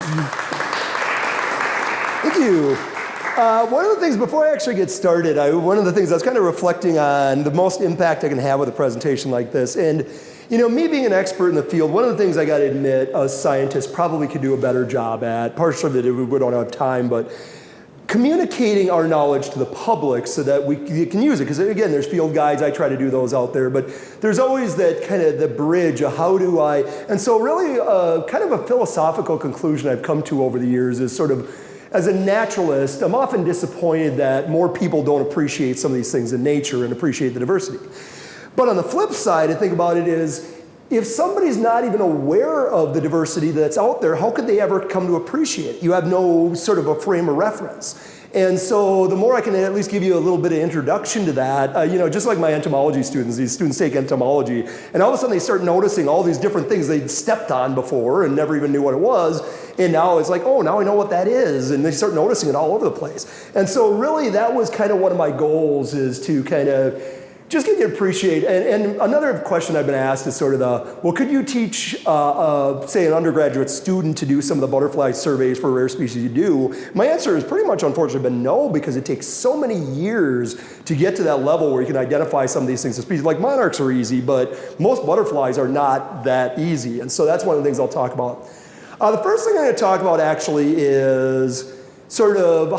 Thank you. One of the things, before I actually get started, one of the things I was kind of reflecting on the most impact I can have with a presentation like this. And, you know, me being an expert in the field, one of the things I got to admit us scientists probably could do a better job at, partially that we don't have time, but communicating our knowledge to the public so that we can use it. Because again, there's field guides, I try to do those out there, but there's always that kind of the bridge of how do I, and so really kind of a philosophical conclusion I've come to over the years is sort of, as a naturalist, I'm often disappointed that more people don't appreciate some of these things in nature and appreciate the diversity. But on the flip side, I think about it is, if somebody's not even aware of the diversity that's out there, how could they ever come to appreciate it? You have no sort of a frame of reference. And so the more I can at least give you a little bit of introduction to that, you know, just like my entomology students, these students take entomology, and all of a sudden they start noticing all these different things they'd stepped on before and never even knew what it was. And now it's like, oh, now I know what that is. And they start noticing it all over the place. And so really that was kind of one of my goals, is to kind of just get you to appreciate, and another question I've been asked is sort of well, could you teach, say, an undergraduate student to do some of the butterfly surveys for rare species you do? My answer has pretty much, unfortunately, been no, because it takes so many years to get to that level where you can identify some of these things as species. Like monarchs are easy, but most butterflies are not that easy, and so that's one of the things I'll talk about. The first thing I'm going to talk about actually is sort of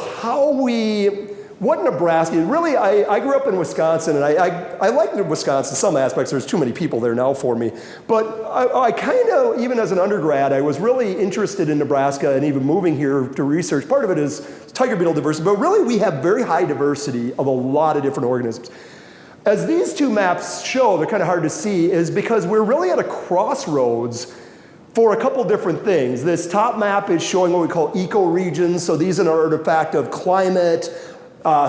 what Nebraska, really, I grew up in Wisconsin, and I like Wisconsin in some aspects. There's too many people there now for me. But I kind of, even as an undergrad, I was really interested in Nebraska and even moving here to research. Part of it is tiger beetle diversity, but really we have very high diversity of a lot of different organisms. As these two maps show, they're kind of hard to see, is because we're really at a crossroads for a couple different things. This top map is showing what we call ecoregions. So these are an artifact of climate,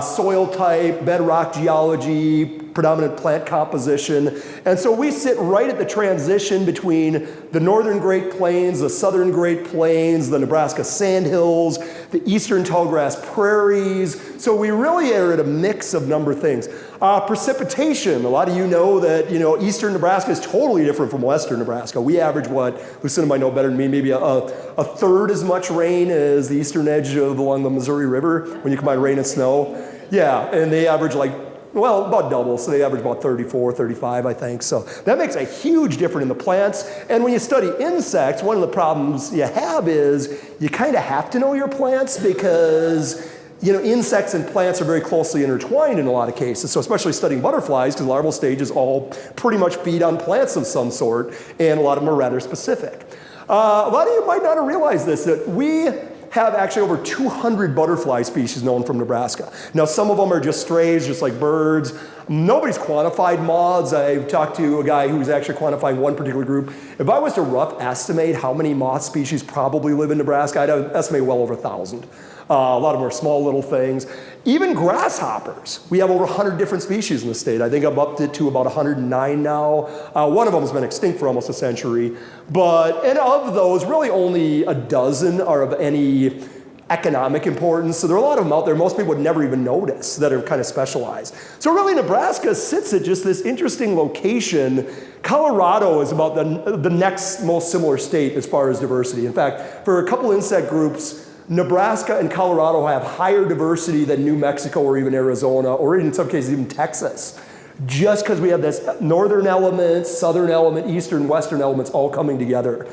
soil type, bedrock geology, predominant plant composition. And so we sit right at the transition between the northern Great Plains, the southern Great Plains, the Nebraska Sandhills, the eastern tallgrass prairies. So we really are at a mix of number of things. Precipitation, a lot of you know that, you know, eastern Nebraska is totally different from western Nebraska. We average what, Lucinda might know better than me, maybe a third as much rain as the eastern edge of along the Missouri River when you combine rain and snow. Yeah, and they average like, well, about double, so they average about 34, 35, I think. So that makes a huge difference in the plants. And when you study insects, one of the problems you have is you kind of have to know your plants, because, you know, insects and plants are very closely intertwined in a lot of cases. So especially studying butterflies, because larval stages all pretty much feed on plants of some sort, and a lot of them are rather specific. A lot of you might not have realized this, that we have actually over 200 butterfly species known from Nebraska. Now, some of them are just strays, just like birds. Nobody's quantified moths. I've talked to a guy who's actually quantifying one particular group. If I was to rough estimate how many moth species probably live in Nebraska, I'd estimate well over 1,000. A lot of them are small little things. Even grasshoppers. We have over 100 different species in the state. I think I'm up to about 109 now. One of them has been extinct for almost a century. And of those, really only a dozen are of any economic importance. So there are a lot of them out there most people would never even notice that are kind of specialized. So really Nebraska sits at just this interesting location. Colorado is about the next most similar state as far as diversity. In fact, for a couple insect groups, Nebraska and Colorado have higher diversity than New Mexico or even Arizona, or in some cases even Texas, just because we have this northern element, southern element, eastern, western elements all coming together.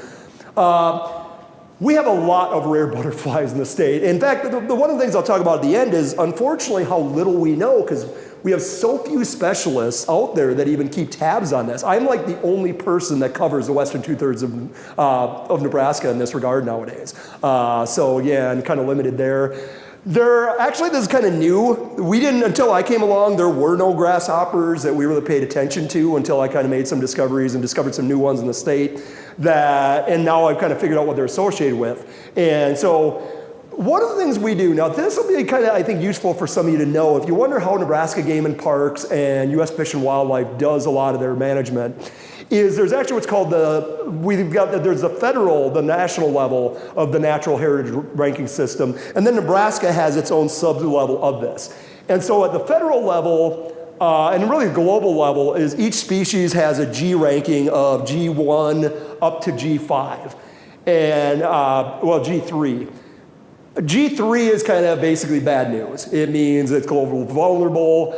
We have a lot of rare butterflies in the state. In fact, one of the things I'll talk about at the end is, unfortunately, how little we know, because we have so few specialists out there that even keep tabs on this. I'm like the only person that covers the western two-thirds of Nebraska in this regard nowadays. So yeah, I'm kind of limited there. Actually, this is kind of new. We didn't, until I came along, there were no grasshoppers that we really paid attention to until I kind of made some discoveries and discovered some new ones in the state and now I've kind of figured out what they're associated with. And so one of the things we do, now this will be kind of, I think, useful for some of you to know. If you wonder how Nebraska Game and Parks and U.S. Fish and Wildlife does a lot of their management, is there's actually what's called there's the national level of the natural heritage ranking system, and then Nebraska has its own sub-level of this. And so at the federal level, and really the global level, is each species has a G ranking of G1 up to G5. and, well, G3. G3 is kind of basically bad news. It means it's global vulnerable.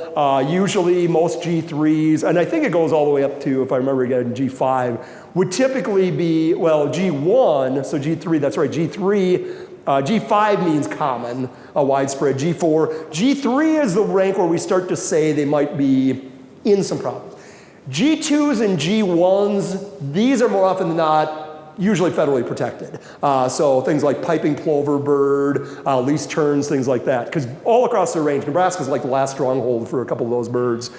Usually most G3s, and I think it goes all the way up to, if I remember again, G5, would typically be, well, G1, so G3, that's right, G3, G5 means common, widespread. G4, G3 is the rank where we start to say they might be in some problems. G2s and G1s, these are more often than not usually federally protected. So things like piping plover bird, least terns, things like that. Because all across the range, Nebraska's like the last stronghold for a couple of those birds.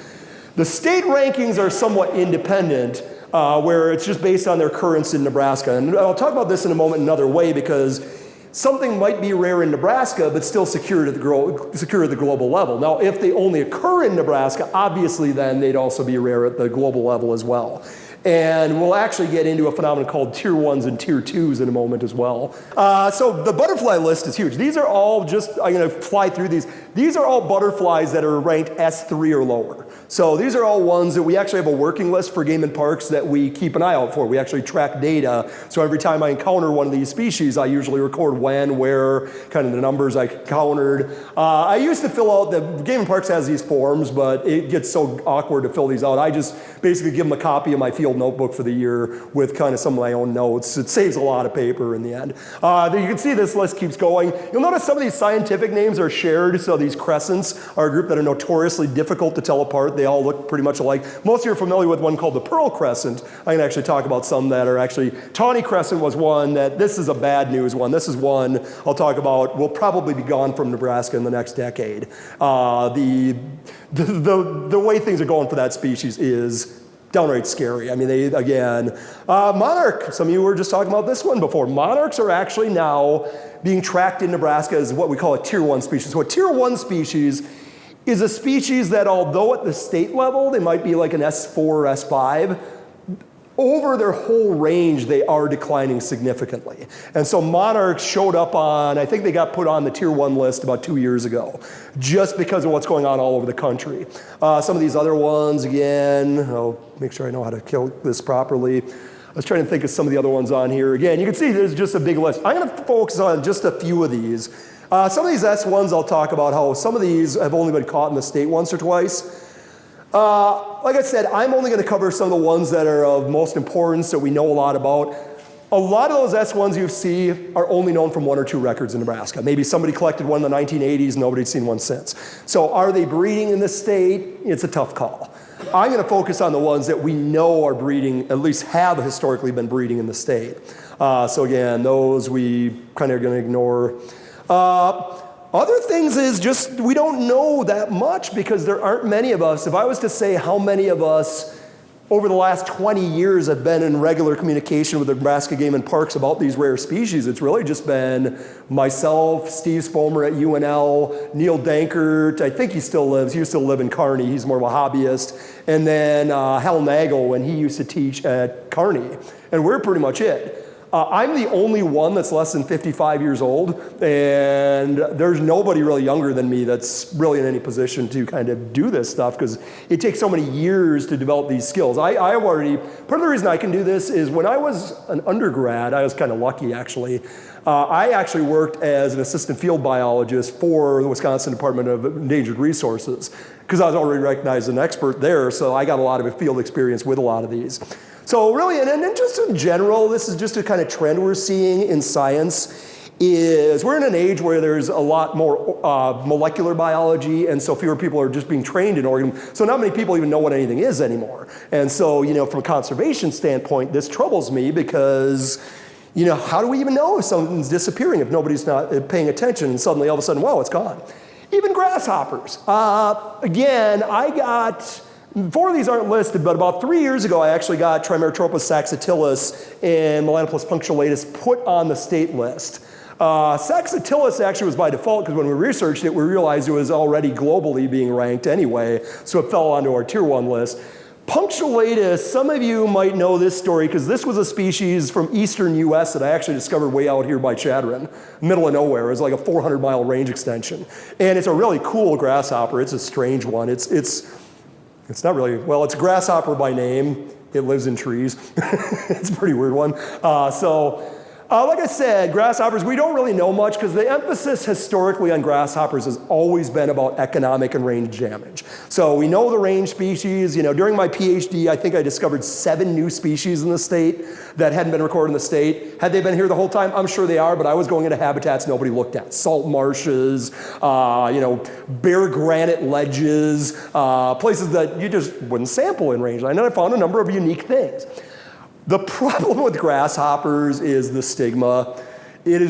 The state rankings are somewhat independent, where it's just based on their occurrence in Nebraska. And I'll talk about this in a moment another way, because something might be rare in Nebraska, but still secured at the global level. Now, if they only occur in Nebraska, obviously then they'd also be rare at the global level as well. And we'll actually get into a phenomenon called tier 1s and tier 2s in a moment as well. So the butterfly list is huge. These are all just, I'm gonna fly through these. These are all butterflies that are ranked S3 or lower. So these are all ones that we actually have a working list for game and parks that we keep an eye out for. We actually track data. So every time I encounter one of these species, I usually record when, where, kind of the numbers I encountered. I used to fill out, the game and parks has these forms, but it gets so awkward to fill these out. I just basically give them a copy of my field notebook for the year with kind of some of my own notes. It saves a lot of paper in the end. You can see this list keeps going. You'll notice some of these scientific names are shared. So these crescents are a group that are notoriously difficult to tell apart. They all look pretty much alike. Most of you are familiar with one called the pearl crescent. I can actually talk about some that are actually, tawny crescent was one that, this is a bad news one. This is one I'll talk about, will probably be gone from Nebraska in the next decade. The way things are going for that species is downright scary. I mean, they, again, monarch, some of you were just talking about this one before. Monarchs are actually now being tracked in Nebraska as what we call a tier 1 species. So a tier 1 species is a species that, although at the state level, they might be like an S4 or S5, over their whole range, they are declining significantly. And so monarchs showed up on, I think they got put on the tier 1 list about 2 years ago, just because of what's going on all over the country. Some of these other ones, again, I'll make sure I know how to kill this properly. I was trying to think of some of the other ones on here. Again, you can see there's just a big list. I'm gonna focus on just a few of these. Some of these S1s I'll talk about how some of these have only been caught in the state once or twice. Like I said, I'm only going to cover some of the ones that are of most importance that we know a lot about. A lot of those S1s you see are only known from 1 or 2 records in Nebraska. Maybe somebody collected one in the 1980s, nobody's seen one since. So are they breeding in the state? It's a tough call. I'm going to focus on the ones that we know are breeding, at least have historically been breeding in the state. So again, those we kind of are going to ignore. Other things is just, we don't know that much because there aren't many of us. If I was to say how many of us over the last 20 years have been in regular communication with the Nebraska Game and Parks about these rare species, it's really just been myself, Steve Spomer at UNL, Neil Dankert, I think he still lives, he used to live in Kearney, he's more of a hobbyist, and then Hal Nagel when he used to teach at Kearney. And we're pretty much it. I'm the only one that's less than 55 years old, and there's nobody really younger than me that's really in any position to kind of do this stuff because it takes so many years to develop these skills. Part of the reason I can do this is when I was an undergrad, I was kind of lucky actually. I actually worked as an assistant field biologist for the Wisconsin Department of Endangered Resources because I was already recognized as an expert there, so I got a lot of field experience with a lot of these. So really, and then just in general, this is just a kind of trend we're seeing in science, is we're in an age where there's a lot more molecular biology, and so fewer people are just being trained in organisms. So not many people even know what anything is anymore. And so, from a conservation standpoint, this troubles me because, how do we even know if something's disappearing if nobody's not paying attention and suddenly all of a sudden, wow, it's gone. Even grasshoppers. Again, I got, 4 of these aren't listed, but about 3 years ago, I actually got Trimeratropus saxatilis and Melanoplus punctulatus put on the state list. Saxatilis actually was by default because when we researched it, we realized it was already globally being ranked anyway, so it fell onto our tier 1 list. Punctulatus, some of you might know this story because this was a species from eastern US that I actually discovered way out here by Chadron, middle of nowhere. It was like a 400-mile range extension. And it's a really cool grasshopper. It's a strange one. It's not really, well, it's a grasshopper by name. It lives in trees. It's a pretty weird one. Like I said, grasshoppers, we don't really know much because the emphasis historically on grasshoppers has always been about economic and range damage. So we know the range species. You know, during my PhD, I think I discovered 7 new species in the state that hadn't been recorded in the state. Had they been here the whole time? I'm sure they are, but I was going into habitats nobody looked at. Salt marshes, you know, bare granite ledges, places that you just wouldn't sample in range. And I found a number of unique things. The problem with grasshoppers is the stigma. It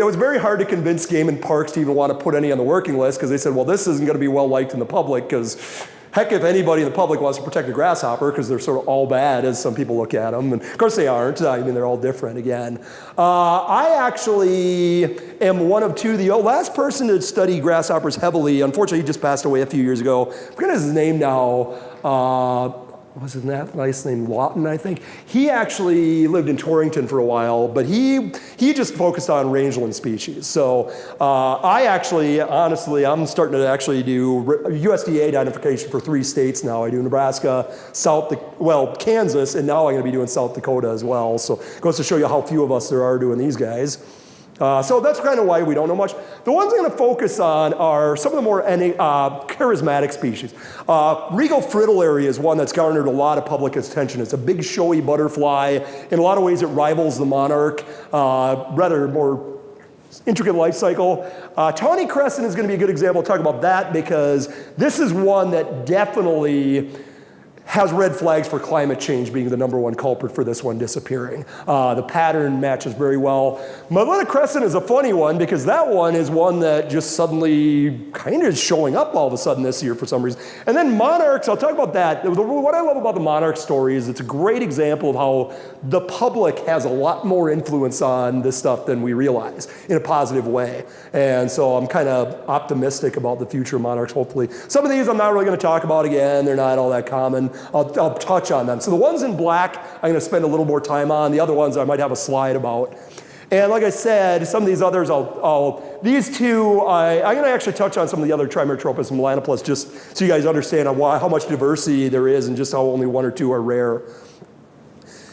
was very hard to convince game and parks to even want to put any on the working list because they said, well, this isn't going to be well liked in the public because heck, if anybody in the public wants to protect a grasshopper because they're sort of all bad as some people look at them. And of course they aren't. I mean, they're all different again. I actually am one of 2. The last person to study grasshoppers heavily, unfortunately he just passed away a few years ago. I forget his name now. Was his nice name Lawton, I think. He actually lived in Torrington for a while, but he just focused on rangeland species. So I actually, honestly, I'm starting to actually do USDA identification for 3 states now. I do Nebraska, Kansas, and now I'm going to be doing South Dakota as well. So it goes to show you how few of us there are doing these guys. So that's kind of why we don't know much. The ones I'm going to focus on are some of the more charismatic species. Regal fritillary is one that's garnered a lot of public attention. It's a big showy butterfly. In a lot of ways it rivals the monarch, rather more intricate life cycle. Tawny crescent is going to be a good example. I'll talk about that because this is one that definitely has red flags for climate change being the #1 culprit for this one disappearing. The pattern matches very well. Magellanic crescent is a funny one because that one is one that just suddenly kind of is showing up all of a sudden this year for some reason. And then monarchs, I'll talk about that. What I love about the monarch story is it's a great example of how the public has a lot more influence on this stuff than we realize in a positive way. And so I'm kind of optimistic about the future of monarchs, hopefully. Some of these I'm not really going to talk about again. They're not all that common. I'll touch on them. So the ones in black, I'm going to spend a little more time on. The other ones I might have a slide about. And like I said, some of these others, these 2, I'm going to actually touch on some of the other Trimeratropus and Melanoplus just so you guys understand how much diversity there is and just how only 1 or 2 are rare.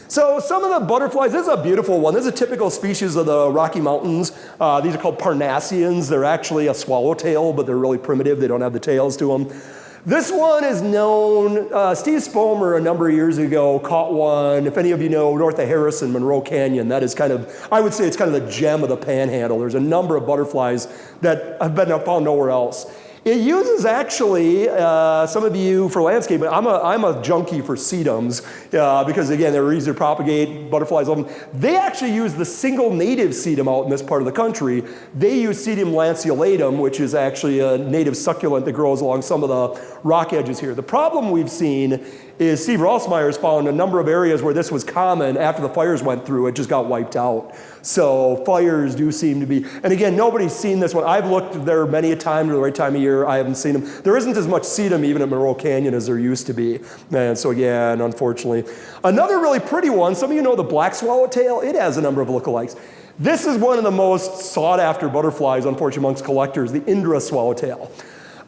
So some of the butterflies, this is a beautiful one. This is a typical species of the Rocky Mountains. These are called Parnassians. They're actually a swallowtail, but they're really primitive. They don't have the tails to them. This one is known, Steve Spomer a number of years ago caught one, if any of you know, north of Harrison, Monroe Canyon. That is kind of, I would say it's kind of the gem of the Panhandle. There's a number of butterflies that have been found nowhere else. It uses actually, some of you for landscape, but I'm a junkie for sedums because again, they're easy to propagate, butterflies love them. They actually use the single native sedum out in this part of the country. They use Sedum lanceolatum, which is actually a native succulent that grows along some of the rock edges here. The problem we've seen is Steve Rossmeyer has found a number of areas where this was common after the fires went through, it just got wiped out. So fires do seem to be, and again, nobody's seen this one. I've looked there many a time to the right time of year. I haven't seen them. There isn't as much sedum even at Monroe Canyon as there used to be. And so again, unfortunately. Another really pretty one, some of you know the black swallowtail. It has a number of lookalikes. This is one of the most sought after butterflies, unfortunately, amongst collectors, the Indra Swallowtail.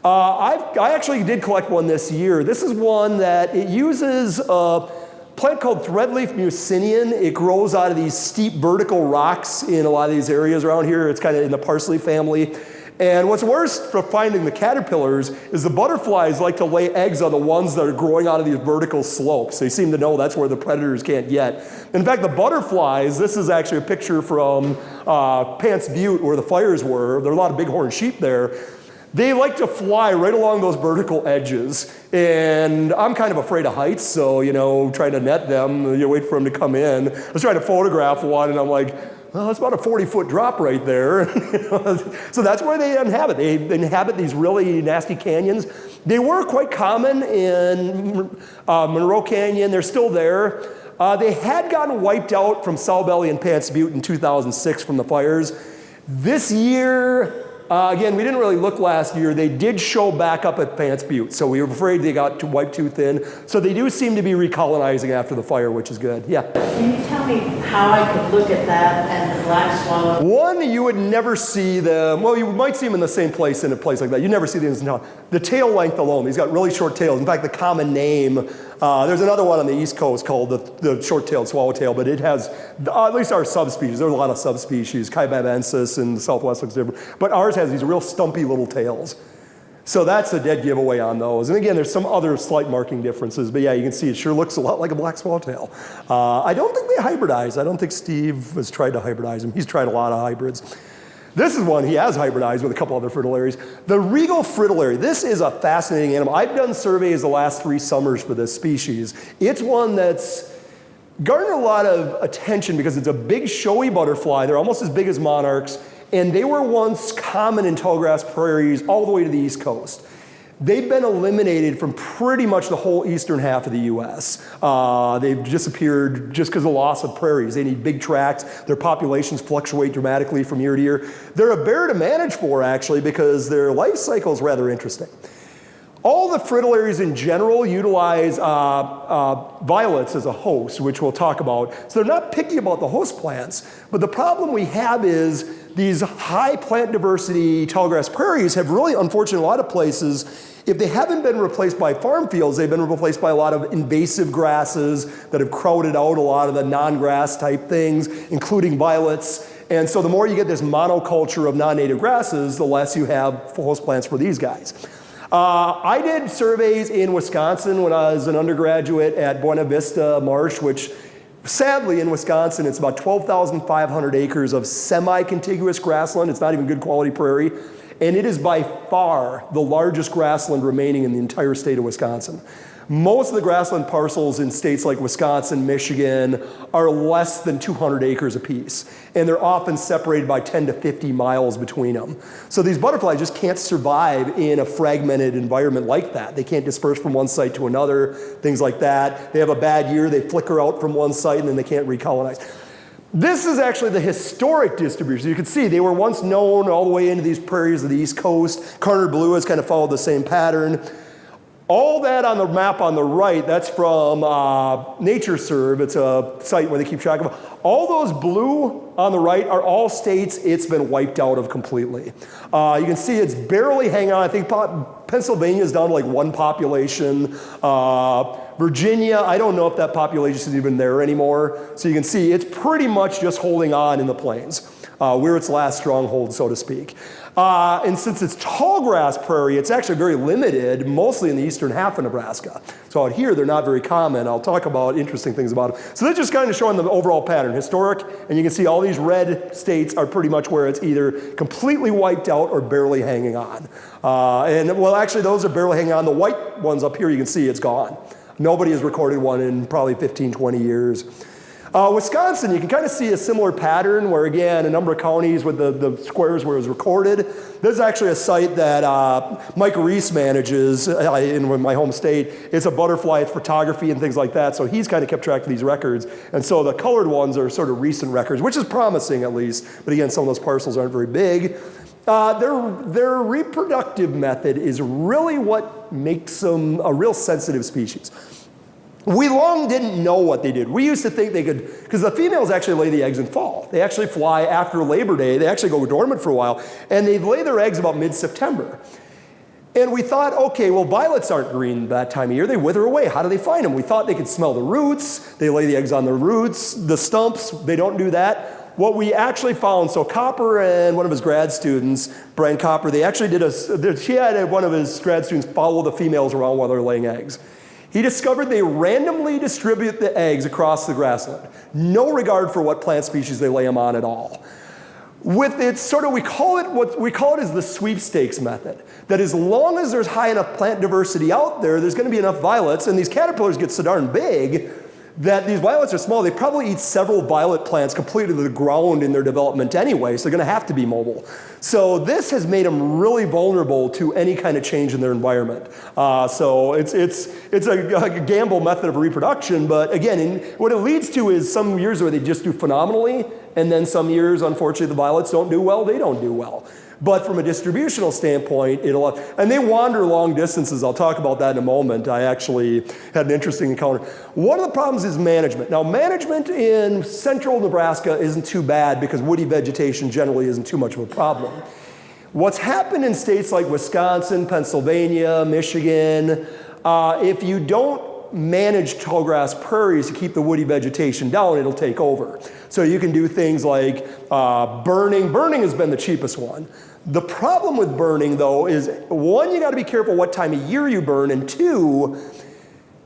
I actually did collect one this year. This is one that it uses a plant called threadleaf mucinium. It grows out of these steep vertical rocks in a lot of these areas around here. It's kind of in the parsley family. And what's worse for finding the caterpillars is the butterflies like to lay eggs on the ones that are growing out of these vertical slopes. They seem to know that's where the predators can't get. In fact, the butterflies, this is actually a picture from Pants Butte where the fires were. There are a lot of bighorn sheep there. They like to fly right along those vertical edges. And I'm kind of afraid of heights, so, you know, trying to net them, you wait for them to come in. I was trying to photograph one, and I'm like, well, that's about a 40-foot drop right there. So that's where they inhabit. They inhabit these really nasty canyons. They were quite common in Monroe Canyon. They're still there. They had gotten wiped out from Sow Belly and Pants Butte in 2006 from the fires. This year, again, we didn't really look last year. They did show back up at Pants Butte, so we were afraid they got wiped too thin. So they do seem to be recolonizing after the fire, which is good. Yeah. Can you tell me how I could look at that and the black swallow? One, you would never see them. Well, you might see them in the same place in a place like that. You never see them in town. The tail length alone, these got really short tails. In fact, the common name There's another one on the East Coast called the short-tailed swallowtail, but it has, at least our subspecies, there's a lot of subspecies, Caibabensis in the Southwest looks different, but ours has these real stumpy little tails. So that's a dead giveaway on those. And again, there's some other slight marking differences, but yeah, you can see it sure looks a lot like a black swallowtail. I don't think they hybridize. I don't think Steve has tried to hybridize them. He's tried a lot of hybrids. This is one he has hybridized with a couple other fritillaries. The regal fritillary, this is a fascinating animal. I've done surveys the last 3 summers for this species. It's one that's garnered a lot of attention because it's a big showy butterfly. They're almost as big as monarchs. And they were once common in tallgrass prairies all the way to the East Coast. They've been eliminated from pretty much the whole eastern half of the US. They've disappeared just because of loss of prairies. They need big tracts. Their populations fluctuate dramatically from year to year. They're a bear to manage for, actually, because their life cycle is rather interesting. All the fritillaries in general utilize violets as a host, which we'll talk about. So they're not picky about the host plants, but the problem we have is these high plant diversity tallgrass prairies have really, unfortunately, in a lot of places, if they haven't been replaced by farm fields, they've been replaced by a lot of invasive grasses that have crowded out a lot of the non-grass type things, including violets. And so the more you get this monoculture of non-native grasses, the less you have host plants for these guys. I did surveys in Wisconsin when I was an undergraduate at Buena Vista Marsh, which sadly in Wisconsin, it's about 12,500 acres of semi-contiguous grassland. It's not even good quality prairie. And it is by far the largest grassland remaining in the entire state of Wisconsin. Most of the grassland parcels in states like Wisconsin, Michigan are less than 200 acres apiece. And they're often separated by 10 to 50 miles between them. So these butterflies just can't survive in a fragmented environment like that. They can't disperse from one site to another, things like that. They have a bad year, they flicker out from one site and then they can't recolonize. This is actually the historic distribution. You can see they were once known all the way into these prairies of the East Coast. Carter Blue has kind of followed the same pattern. All that on the map on the right, that's from NatureServe. It's a site where they keep track of. All those blue on the right are all states it's been wiped out of completely. You can see it's barely hanging on. I think Pennsylvania is down to like 1 population. Virginia, I don't know if that population is even there anymore. So you can see it's pretty much just holding on in the plains. We're its last stronghold, so to speak. And since it's tall grass prairie, it's actually very limited, mostly in the eastern half of Nebraska. So out here, they're not very common. I'll talk about interesting things about them. So they're just kind of showing the overall pattern, historic, and you can see all these red states are pretty much where it's either completely wiped out or barely hanging on. And well, actually, those are barely hanging on. The white ones up here, you can see it's gone. Nobody has recorded one in probably 15, 20 years. Wisconsin, you can kind of see a similar pattern where, again, a number of counties with the squares where it was recorded. This is actually a site that Mike Reese manages in my home state. It's a butterfly photography and things like that, so he's kind of kept track of these records. And so the colored ones are sort of recent records, which is promising at least, but again, some of those parcels aren't very big. Their reproductive method is really what makes them a real sensitive species. We long didn't know what they did. We used to think they could, because the females actually lay the eggs in fall. They actually fly after Labor Day. They actually go dormant for a while, and they lay their eggs about mid-September. And we thought, okay, well, violets aren't green that time of year. They wither away. How do they find them? We thought they could smell the roots. They lay the eggs on the roots. The stumps, they don't do that. What we actually found, so Copper and one of his grad students, Brian Copper, they actually he had one of his grad students follow the females around while they're laying eggs. He discovered they randomly distribute the eggs across the grassland. No regard for what plant species they lay them on at all. With it, sort of, what we call it is the sweepstakes method. That as long as there's high enough plant diversity out there, there's gonna be enough violets, and these caterpillars get so darn big that these violets are small. They probably eat several violet plants completely to the ground in their development anyway, so they're gonna have to be mobile. So this has made them really vulnerable to any kind of change in their environment. So it's a gamble method of reproduction, but again, what it leads to is some years where they just do phenomenally, and then some years, unfortunately, the violets don't do well, they don't do well. But from a distributional standpoint, and they wander long distances. I'll talk about that in a moment. I actually had an interesting encounter. One of the problems is management. Now, management in central Nebraska isn't too bad because woody vegetation generally isn't too much of a problem. What's happened in states like Wisconsin, Pennsylvania, Michigan, if you don't manage tallgrass prairies to keep the woody vegetation down, it'll take over. So you can do things like burning. Burning has been the cheapest one. The problem with burning, though, is one, you got to be careful what time of year you burn, and two,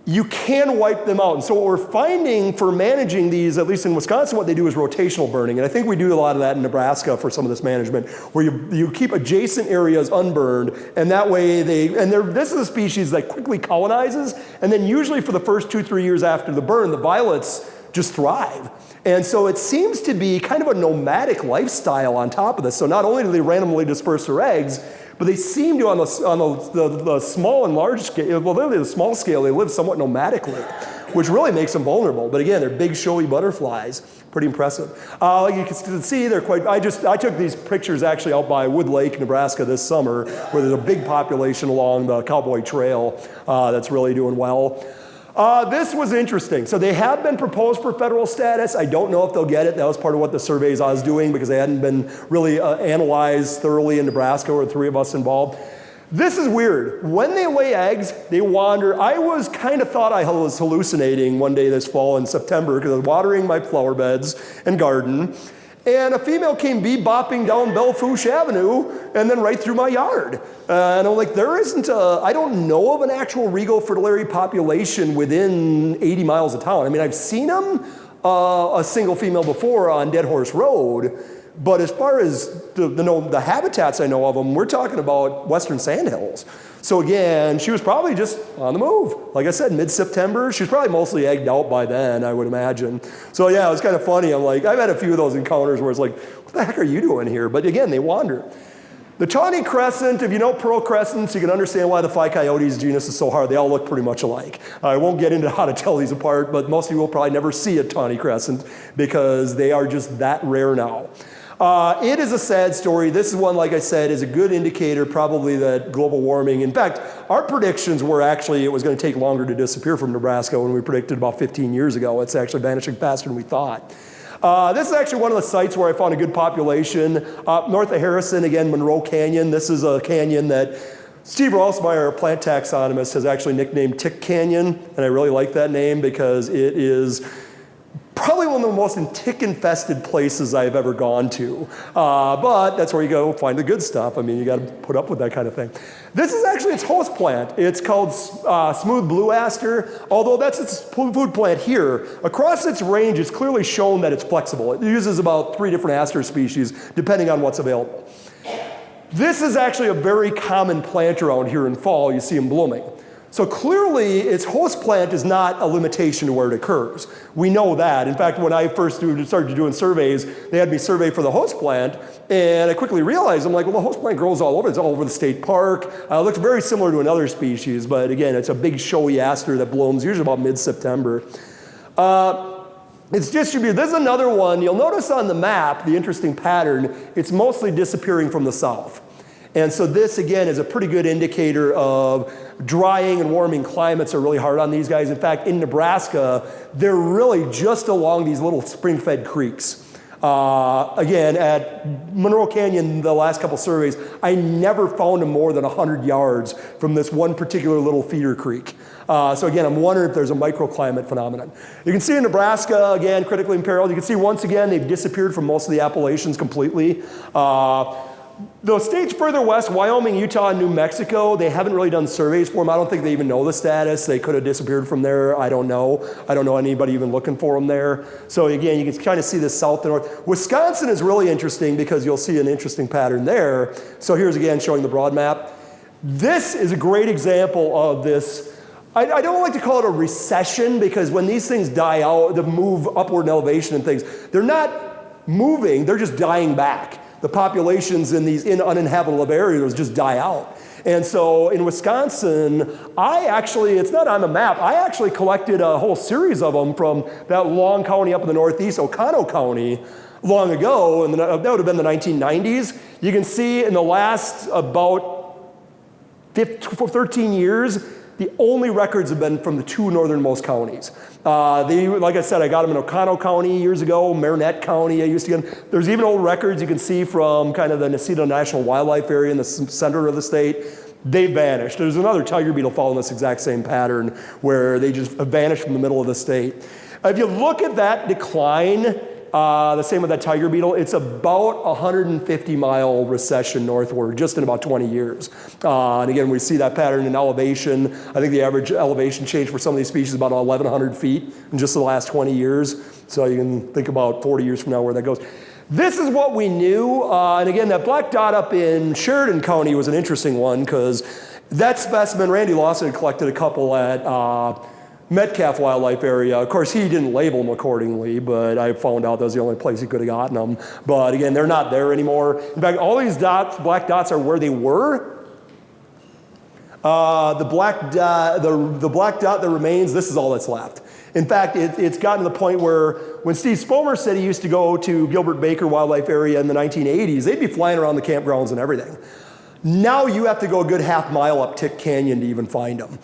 you can wipe them out. And so what we're finding for managing these, at least in Wisconsin, what they do is rotational burning. And I think we do a lot of that in Nebraska for some of this management, where you keep adjacent areas unburned, and that way this is a species that quickly colonizes, and then usually for the first 2-3 years after the burn, the violets just thrive. And so it seems to be kind of a nomadic lifestyle on top of this. So not only do they randomly disperse their eggs, but they seem to, on the small and large scale, well, literally the small scale, they live somewhat nomadically, which really makes them vulnerable. But again, they're big, showy butterflies. Pretty impressive. Like you can see, they're quite, I took these pictures actually out by Wood Lake, Nebraska this summer, where there's a big population along the Cowboy Trail that's really doing well. This was interesting. So they have been proposed for federal status. I don't know if they'll get it. That was part of what the surveys I was doing, because they hadn't been really analyzed thoroughly in Nebraska, or the three of us involved. This is weird. When they lay eggs, they wander. I was kind of thought I was hallucinating one day this fall in September, because I was watering my flower beds and garden, and a female came bebopping down Belle Fourche Avenue and then right through my yard. And I'm like, there isn't I don't know of an actual regal fritillary population within 80 miles of town. I mean, I've seen them, a single female before on Dead Horse Road, but as far as the habitats I know of them, we're talking about western sandhills. So again, she was probably just on the move. Like I said, mid-September. She was probably mostly egged out by then, I would imagine. So yeah, it was kind of funny. I'm like, I've had a few of those encounters where it's like, what the heck are you doing here? But again, they wander. The tawny crescent, if you know pearl crescents, you can understand why the Phycoyotes genus is so hard. They all look pretty much alike. I won't get into how to tell these apart, but most of you will probably never see a tawny crescent because they are just that rare now. It is a sad story. This is one, like I said, is a good indicator probably that global warming, in fact, our predictions were actually it was going to take longer to disappear from Nebraska when we predicted about 15 years ago. It's actually vanishing faster than we thought. This is actually one of the sites where I found a good population. North of Harrison, again, Monroe Canyon. This is a canyon that Steve Ralsmeyer, a plant taxonomist, has actually nicknamed Tick Canyon, and I really like that name because it is probably one of the most tick-infested places I've ever gone to. But that's where you go find the good stuff. I mean, you got to put up with that kind of thing. This is actually its host plant. It's called smooth blue aster, although that's its food plant here. Across its range, it's clearly shown that it's flexible. It uses about 3 different aster species, depending on what's available. This is actually a very common plant around here in fall. You see them blooming. So clearly, its host plant is not a limitation to where it occurs. We know that. In fact, when I first started doing surveys, they had me survey for the host plant, and I quickly realized, I'm like, well, the host plant grows all over. It's all over the state park. It looks very similar to another species, but again, it's a big showy aster that blooms usually about mid-September. It's distributed. This is another one. You'll notice on the map, the interesting pattern, it's mostly disappearing from the south. And so this, again, is a pretty good indicator of drying and warming climates are really hard on these guys. In fact, in Nebraska, they're really just along these little spring-fed creeks. Again, at Monroe Canyon, the last couple surveys, I never found them more than 100 yards from this one particular little feeder creek. So again, I'm wondering if there's a microclimate phenomenon. You can see in Nebraska, again, critically imperiled. You can see once again, they've disappeared from most of the Appalachians completely. The states further west, Wyoming, Utah, and New Mexico, they haven't really done surveys for them. I don't think they even know the status. They could have disappeared from there. I don't know. I don't know anybody even looking for them there. So again, you can kind of see the south and north. Wisconsin is really interesting because you'll see an interesting pattern there. So here's again showing the broad map. This is a great example of this. I don't like to call it a recession because when these things die out, they move upward in elevation and things, they're not moving, they're just dying back. The populations in these uninhabitable areas just die out. And so in Wisconsin, it's not on the map, I actually collected a whole series of them from that long county up in the northeast, Oconto County, long ago, and that would have been the 1990s. You can see in the last about 13 years, the only records have been from the 2 northernmost counties. Like I said, I got them in Oconto County years ago, Marinette County, I used to get. There's even old records you can see from kind of the Neceto National Wildlife Area in the center of the state. they vanished. There's another tiger beetle following this exact same pattern where they just vanished from the middle of the state. If you look at that decline, the same with that tiger beetle, it's about 150-mile recession northward, just in about 20 years. And again, we see that pattern in elevation. I think the average elevation change for some of these species is about 1,100 feet in just the last 20 years. So you can think about 40 years from now where that goes. This is what we knew. And again, that black dot up in Sheridan County was an interesting one because that specimen, Randy Lawson had collected a couple at Metcalf Wildlife Area. Of course, he didn't label them accordingly, but I found out that was the only place he could have gotten them. But again, they're not there anymore. In fact, all these dots, black dots, are where they were. The black dot that remains, this is all that's left. In fact, it's gotten to the point where when Steve Spomer said he used to go to Gilbert Baker Wildlife Area in the 1980s, they'd be flying around the campgrounds and everything. Now you have to go a good half-mile up Tick Canyon to even find them.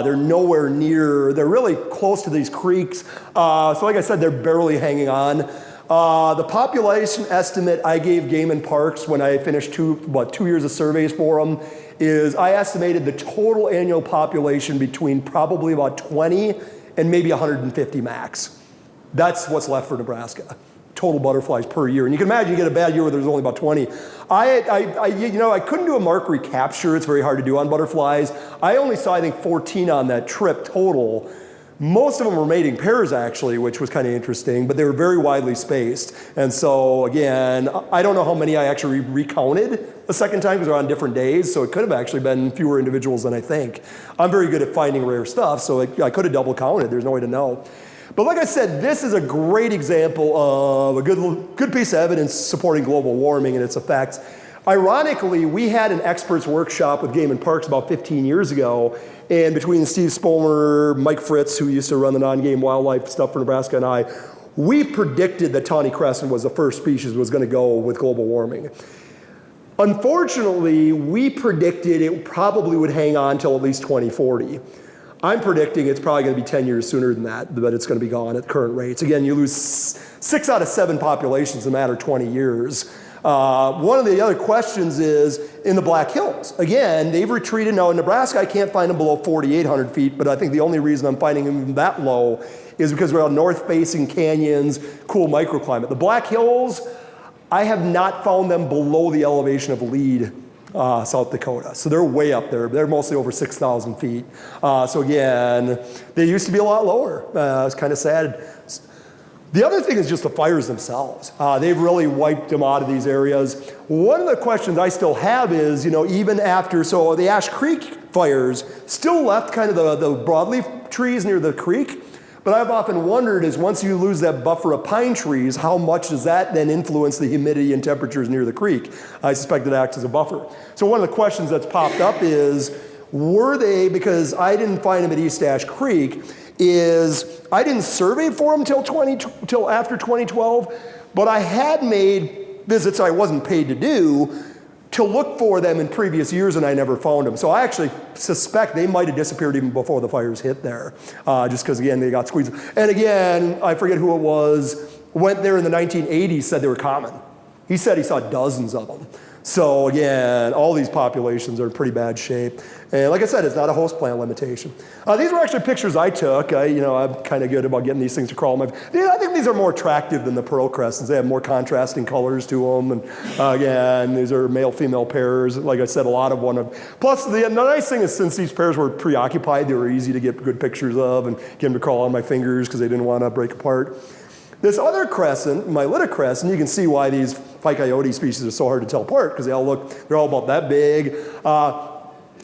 They're nowhere near, they're really close to these creeks. So like I said, they're barely hanging on. The population estimate I gave Game and Parks when I finished 2 years of surveys for them is I estimated the total annual population between probably about 20 and maybe 150 max. That's what's left for Nebraska. Total butterflies per year. And you can imagine you get a bad year where there's only about 20. I couldn't do a mark recapture. It's very hard to do on butterflies. I only saw, I think, 14 on that trip total. Most of them were mating pairs, actually, which was kind of interesting, but they were very widely spaced. And so, again, I don't know how many I actually recounted a second time because they're on different days, so it could have actually been fewer individuals than I think. I'm very good at finding rare stuff, so I could have double counted. There's no way to know. But like I said, this is a great example of a good piece of evidence supporting global warming and its effects. Ironically, we had an experts workshop with Game and Parks about 15 years ago, and between Steve Spomer, Mike Fritz, who used to run the non-game wildlife stuff for Nebraska, and I, we predicted that tawny crescent was the first species was going to go with global warming. Unfortunately, we predicted it probably would hang on till at least 2040. I'm predicting it's probably going to be 10 years sooner than that, but it's going to be gone at current rates. Again, you lose 6 out of 7 populations in a matter of 20 years. One of the other questions is in the Black Hills. Again, they've retreated. Now in Nebraska, I can't find them below 4,800 feet, but I think the only reason I'm finding them that low is because we're on north-facing canyons, cool microclimate. The Black Hills, I have not found them below the elevation of Lead, South Dakota. So they're way up there. They're mostly over 6,000 feet. So again, they used to be a lot lower. It's kind of sad. The other thing is just the fires themselves. They've really wiped them out of these areas. One of the questions I still have is, even after, so the Ash Creek fires still left kind of the broadleaf trees near the creek. But I've often wondered is once you lose that buffer of pine trees, how much does that then influence the humidity and temperatures near the creek? I suspect it acts as a buffer. So one of the questions that's popped up is, were they, because I didn't find them at East Ash Creek, is I didn't survey for them till after 2012, but I had made visits I wasn't paid to do to look for them in previous years, and I never found them. So I actually suspect they might have disappeared even before the fires hit there, just because, again, they got squeezed. And again, I forget who it was, went there in the 1980s, said they were common. He said he saw dozens of them. So again, all these populations are in pretty bad shape. And like I said, it's not a host plant limitation. These were actually pictures I took. I'm kind of good about getting these things to crawl. I think these are more attractive than the pearl crescents. They have more contrasting colors to them. And again, these are male-female pairs. Like I said, a lot of one of. Plus, the nice thing is since these pairs were preoccupied, they were easy to get good pictures of and get them to crawl on my fingers because they didn't want to break apart. This other crescent, Mylita crescent, you can see why these Phycoyote species are so hard to tell apart because they're all about that big.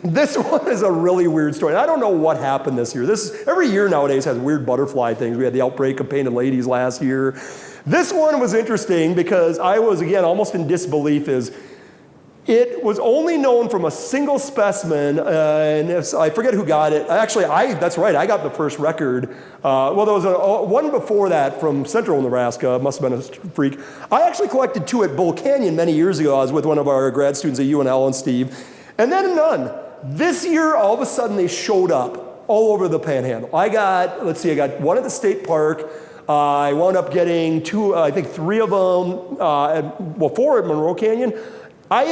This one is a really weird story. I don't know what happened this year. Every year nowadays has weird butterfly things. We had the outbreak of painted ladies last year. This one was interesting because I was, again, almost in disbelief it was only known from a single specimen, and I forget who got it. Actually, that's right, I got the first record. There was one before that from central Nebraska, must have been a freak. I actually collected 2 at Bull Canyon many years ago. I was with one of our grad students at UNL and Steve, and then none. This year, all of a sudden, they showed up all over the Panhandle. I got one at the state park. I wound up getting 2, I think 3 of them, 4 at Monroe Canyon.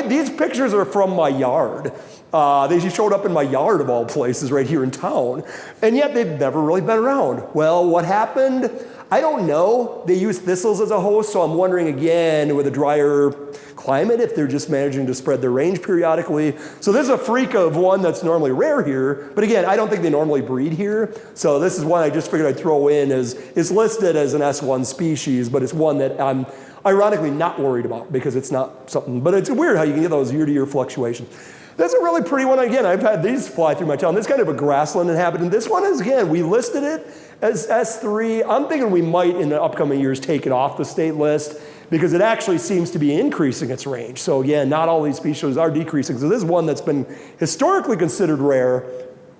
These pictures are from my yard. They showed up in my yard of all places right here in town. And yet they've never really been around. Well, what happened? I don't know. They use thistles as a host, so I'm wondering again, with a drier climate, if they're just managing to spread their range periodically. So this is a freak of one that's normally rare here, but again, I don't think they normally breed here. So this is one I just figured I'd throw in as, it's listed as an S1 species, but it's one that I'm ironically not worried about because it's not something, but it's weird how you can get those year-to-year fluctuations. That's a really pretty one. Again, I've had these fly through my town. This is kind of a grassland inhabitant. This one is, again, we listed it as S3. I'm thinking we might, in the upcoming years, take it off the state list because it actually seems to be increasing its range. So again, not all these species are decreasing. So this is one that's been historically considered rare,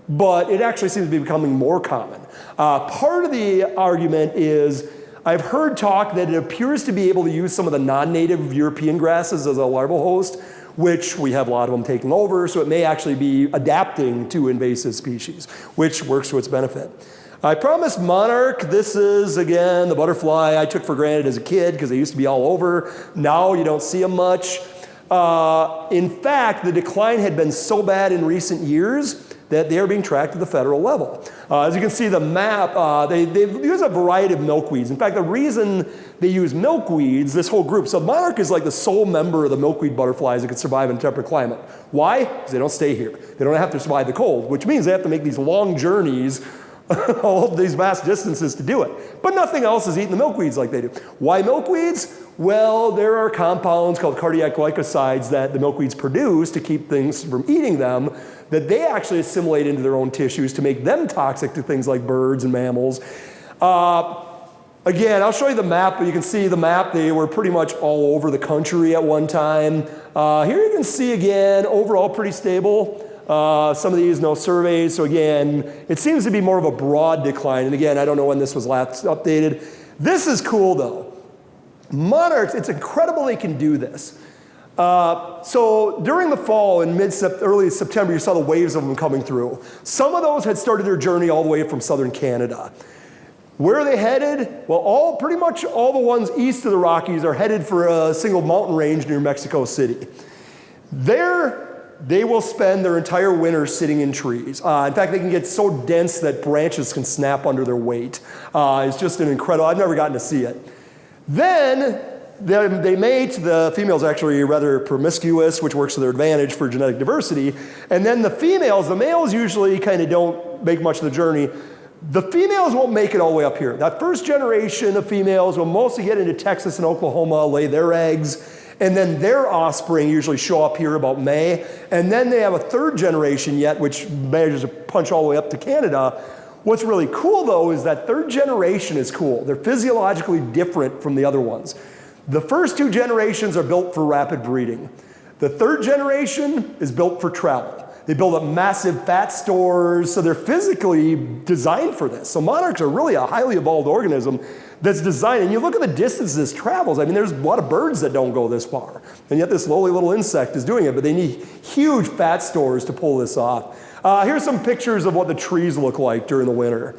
but it actually seems to be becoming more common. Part of the argument is I've heard talk that it appears to be able to use some of the non-native European grasses as a larval host, which we have a lot of them taking over, so it may actually be adapting to invasive species, which works to its benefit. I promised monarch. This is, again, the butterfly I took for granted as a kid because they used to be all over. Now you don't see them much. In fact, the decline had been so bad in recent years that they are being tracked at the federal level. As you can see the map, they use a variety of milkweeds. In fact, the reason they use milkweeds, this whole group, so monarch is like the sole member of the milkweed butterflies that can survive in a temperate climate. Why? Because they don't stay here. They don't have to survive the cold, which means they have to make these long journeys all of these vast distances to do it. But nothing else is eating the milkweeds like they do. Why milkweeds? Well, there are compounds called cardiac glycosides that the milkweeds produce to keep things from eating them that they actually assimilate into their own tissues to make them toxic to things like birds and mammals. Again, I'll show you the map, but you can see the map. They were pretty much all over the country at one time. Here you can see again, overall pretty stable. Some of these, no surveys. So again, it seems to be more of a broad decline. And again, I don't know when this was last updated. This is cool though. Monarchs, it's incredible they can do this. So during the fall, in early September, you saw the waves of them coming through. Some of those had started their journey all the way from southern Canada. Where are they headed? Well, pretty much all the ones east of the Rockies are headed for a single mountain range near Mexico City. There, they will spend their entire winter sitting in trees. In fact, they can get so dense that branches can snap under their weight. It's just an incredible, I've never gotten to see it. Then they mate. The females are actually rather promiscuous, which works to their advantage for genetic diversity. And then the females, the males usually kind of don't make much of the journey. The females won't make it all the way up here. That first generation of females will mostly get into Texas and Oklahoma, lay their eggs, and then their offspring usually show up here about May. And then they have a third generation yet, which manages to punch all the way up to Canada. What's really cool though is that third generation is cool. They're physiologically different from the other ones. The first two generations are built for rapid breeding. The third generation is built for travel. They build up massive fat stores, so they're physically designed for this. So monarchs are really a highly evolved organism that's designed, and you look at the distance this travels. I mean, there's a lot of birds that don't go this far, and yet this lowly little insect is doing it, but they need huge fat stores to pull this off. Here's some pictures of what the trees look like during the winter,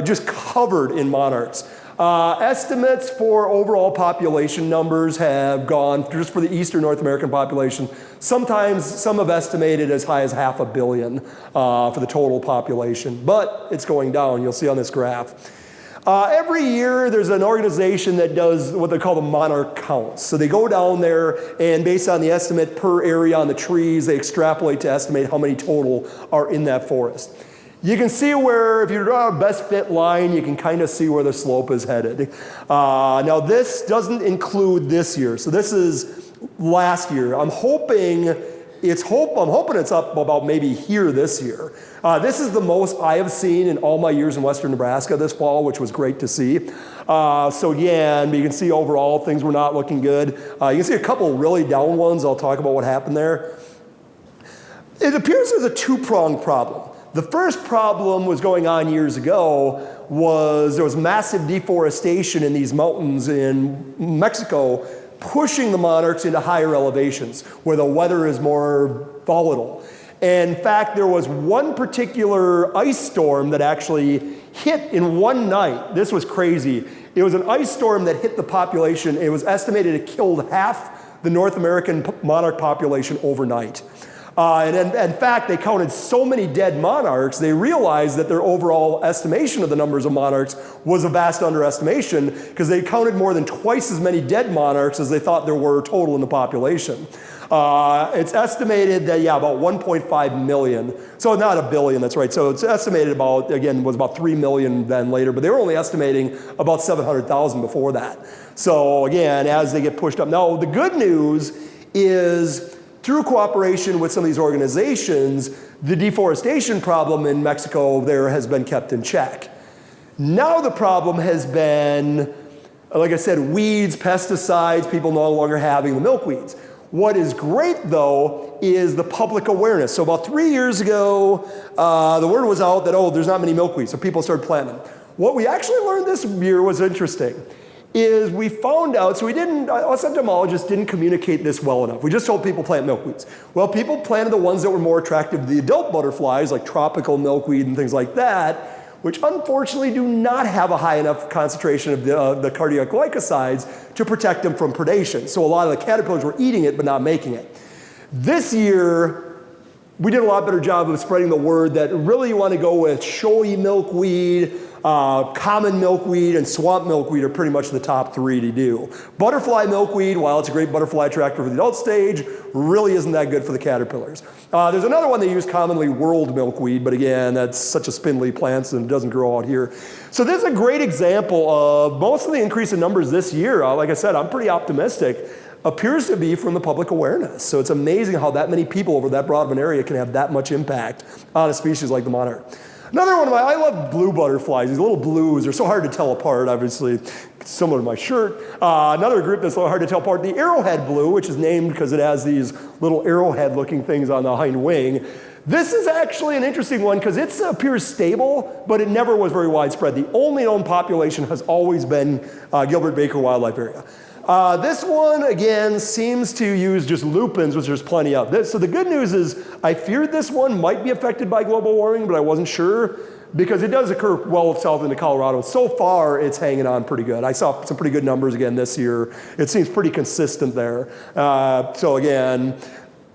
just covered in monarchs. Estimates for overall population numbers have gone, just for the eastern North American population, sometimes some have estimated as high as 500 million for the total population, but it's going down, you'll see on this graph. Every year there's an organization that does what they call the monarch counts. So they go down there and based on the estimate per area on the trees, they extrapolate to estimate how many total are in that forest. You can see where, if you draw a best fit line, you can kind of see where the slope is headed. Now this doesn't include this year, so this is last year. I'm hoping it's up about maybe here this year. This is the most I have seen in all my years in western Nebraska this fall, which was great to see. So yeah, and you can see overall things were not looking good. You can see a couple really down ones. I'll talk about what happened there. It appears there's a two-pronged problem. The first problem was going on years ago was there was massive deforestation in these mountains in Mexico, pushing the monarchs into higher elevations where the weather is more volatile. And in fact, there was one particular ice storm that actually hit in one night. This was crazy. It was an ice storm that hit the population. It was estimated it killed half the North American monarch population overnight. And in fact, they counted so many dead monarchs, they realized that their overall estimation of the numbers of monarchs was a vast underestimation because they counted more than twice as many dead monarchs as they thought there were total in the population. It's estimated that, about 1.5 million. So not a billion, that's right. So it's estimated about, again, was about 3 million then later, but they were only estimating about 700,000 before that. So again, as they get pushed up. Now, the good news is through cooperation with some of these organizations, the deforestation problem in Mexico there has been kept in check. Now the problem has been, like I said, weeds, pesticides, people no longer having the milkweeds. What is great, though, is the public awareness. So about 3 years ago, the word was out that, there's not many milkweeds, so people started planting them. What we actually learned this year was interesting, is we found out, so us entomologists didn't communicate this well enough. We just told people plant milkweeds. Well, people planted the ones that were more attractive to the adult butterflies, like tropical milkweed and things like that, which unfortunately do not have a high enough concentration of the cardiac glycosides to protect them from predation. So a lot of the caterpillars were eating it but not making it. This year, we did a lot better job of spreading the word that really you want to go with showy milkweed, common milkweed, and swamp milkweed are pretty much the top 3 to do. Butterfly milkweed, while it's a great butterfly attractor for the adult stage, really isn't that good for the caterpillars. There's another one they use commonly, world milkweed, but again, that's such a spindly plant and it doesn't grow out here. So this is a great example of most of the increase in numbers this year. Like I said, I'm pretty optimistic. Appears to be from the public awareness. So it's amazing how that many people over that broad of an area can have that much impact on a species like the monarch. Another one I love blue butterflies. These little blues are so hard to tell apart, obviously, similar to my shirt. Another group that's a little hard to tell apart, the Arrowhead Blue, which is named because it has these little arrowhead-looking things on the hind wing. This is actually an interesting one because it appears stable, but it never was very widespread. The only known population has always been Gilbert Baker Wildlife Area. This one, again, seems to use just lupins, which there's plenty of. So the good news is I feared this one might be affected by global warming, but I wasn't sure because it does occur well south into Colorado. So far, it's hanging on pretty good. I saw some pretty good numbers again this year. It seems pretty consistent there. So again,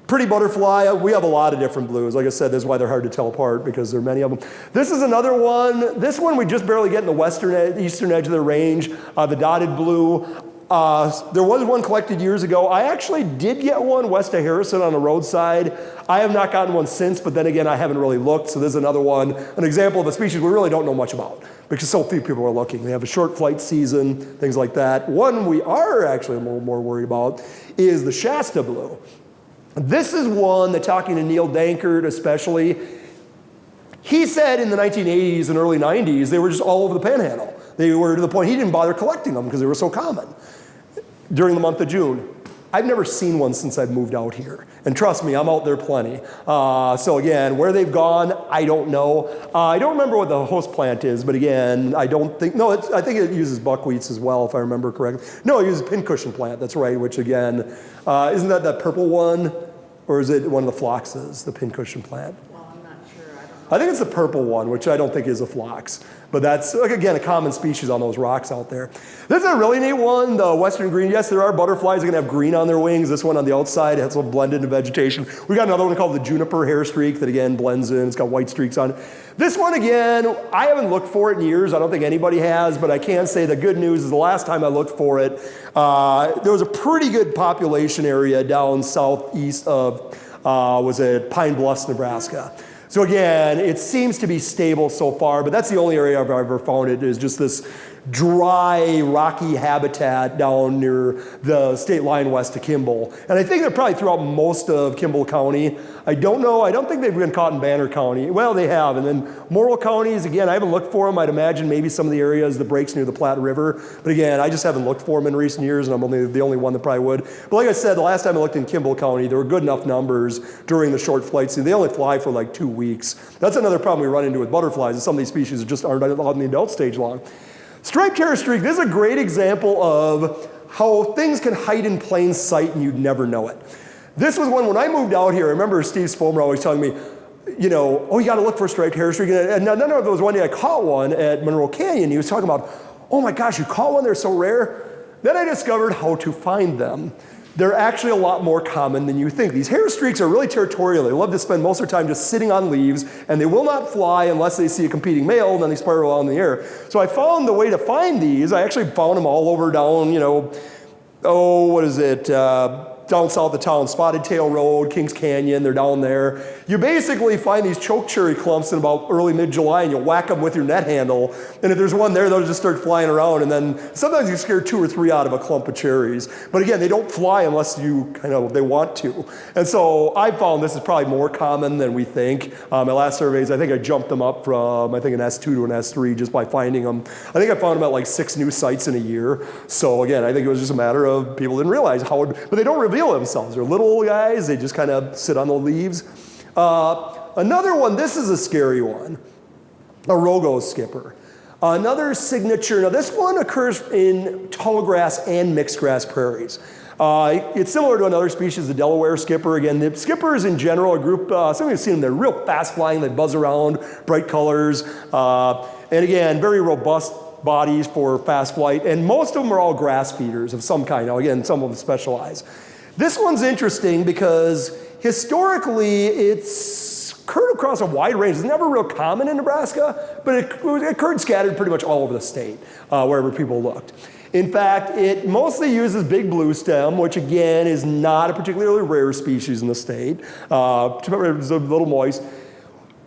pretty butterfly. We have a lot of different blues. Like I said, this is why they're hard to tell apart because there are many of them. This is another one. This one we just barely get in the eastern edge of the range, the dotted blue. There was one collected years ago. I actually did get one west of Harrison on the roadside. I have not gotten one since, but then again, I haven't really looked. So there's another one, an example of a species we really don't know much about because so few people are looking. They have a short flight season, things like that. One we are actually more worried about is the Shasta Blue. This is one that, talking to Neil Dankert especially, he said in the 1980s and early 90s, they were just all over the Panhandle. They were to the point he didn't bother collecting them because they were so common during the month of June. I've never seen one since I've moved out here. And trust me, I'm out there plenty. So again, where they've gone, I don't know. I don't remember what the host plant is, but again, I don't think, no, I think it uses buckwheats as well, if I remember correctly. No, it uses pincushion plant, that's right, which again, isn't that purple one? Or is it one of the phloxes, the pincushion plant? Well, I'm not sure, I don't know. I think it's the purple one, which I don't think is a phlox. But that's, again, a common species on those rocks out there. This is a really neat one, the western green. Yes, there are butterflies that can have green on their wings. This one on the outside has a blended into vegetation. We got another one called the juniper hairstreak that, again, blends in. It's got white streaks on it. This one, again, I haven't looked for it in years. I don't think anybody has, but I can say the good news is the last time I looked for it, there was a pretty good population area down southeast of, Pine Bluffs, Nebraska. So again, it seems to be stable so far, but that's the only area I've ever found it is just this dry, rocky habitat down near the state line west of Kimball. And I think they're probably throughout most of Kimball County. I don't know. I don't think they've been caught in Banner County. Well, they have. And then Morrill counties, again, I haven't looked for them. I'd imagine maybe some of the areas, the breaks near the Platte River. But again, I just haven't looked for them in recent years, and I'm the only one that probably would. But like I said, the last time I looked in Kimball County, there were good enough numbers during the short flight season. They only fly for like 2 weeks. That's another problem we run into with butterflies, is some of these species just aren't on the adult stage long. Striped hairstreak, this is a great example of how things can hide in plain sight and you'd never know it. This was one, when I moved out here, I remember Steve Spomer always telling me, you know, oh, you got to look for a striped hairstreak. And none of those, one day I caught one at Monroe Canyon. He was talking about, oh my gosh, you caught one, they're so rare. Then I discovered how to find them. they're actually a lot more common than you think. These hairstreaks are really territorial. They love to spend most of their time just sitting on leaves, and they will not fly unless they see a competing male, and then they spiral out in the air. So I found the way to find these. I actually found them all over down, down south of town, Spotted Tail Road, Kings Canyon, they're down there. You basically find these choke cherry clumps in about early mid-July, and you whack them with your net handle, and if there's one there, they'll just start flying around, and then sometimes you scare 2 or 3 out of a clump of cherries. But again, they don't fly unless they want to. And so I found this is probably more common than we think. My last surveys, I think I jumped them up from, an S2 to an S3 just by finding them. I think I found them at like 6 new sites in a year. So again, I think it was just a matter of people didn't realize but they don't reveal themselves. They're little guys, they just kind of sit on the leaves. Another one, this is a scary one, a rogo skipper. Another signature, now this one occurs in tall grass and mixed grass prairies. It's similar to another species, the Delaware skipper. Again, the skippers in general, a group, some of you have seen them, they're real fast flying, they buzz around, bright colors, and again, very robust bodies for fast flight, and most of them are all grass feeders of some kind. Now again, some of them specialize. This one's interesting because historically it's occurred across a wide range. It's never real common in Nebraska, but it occurred scattered pretty much all over the state, wherever people looked. In fact, it mostly uses big blue stem, which again is not a particularly rare species in the state. It's a little moist.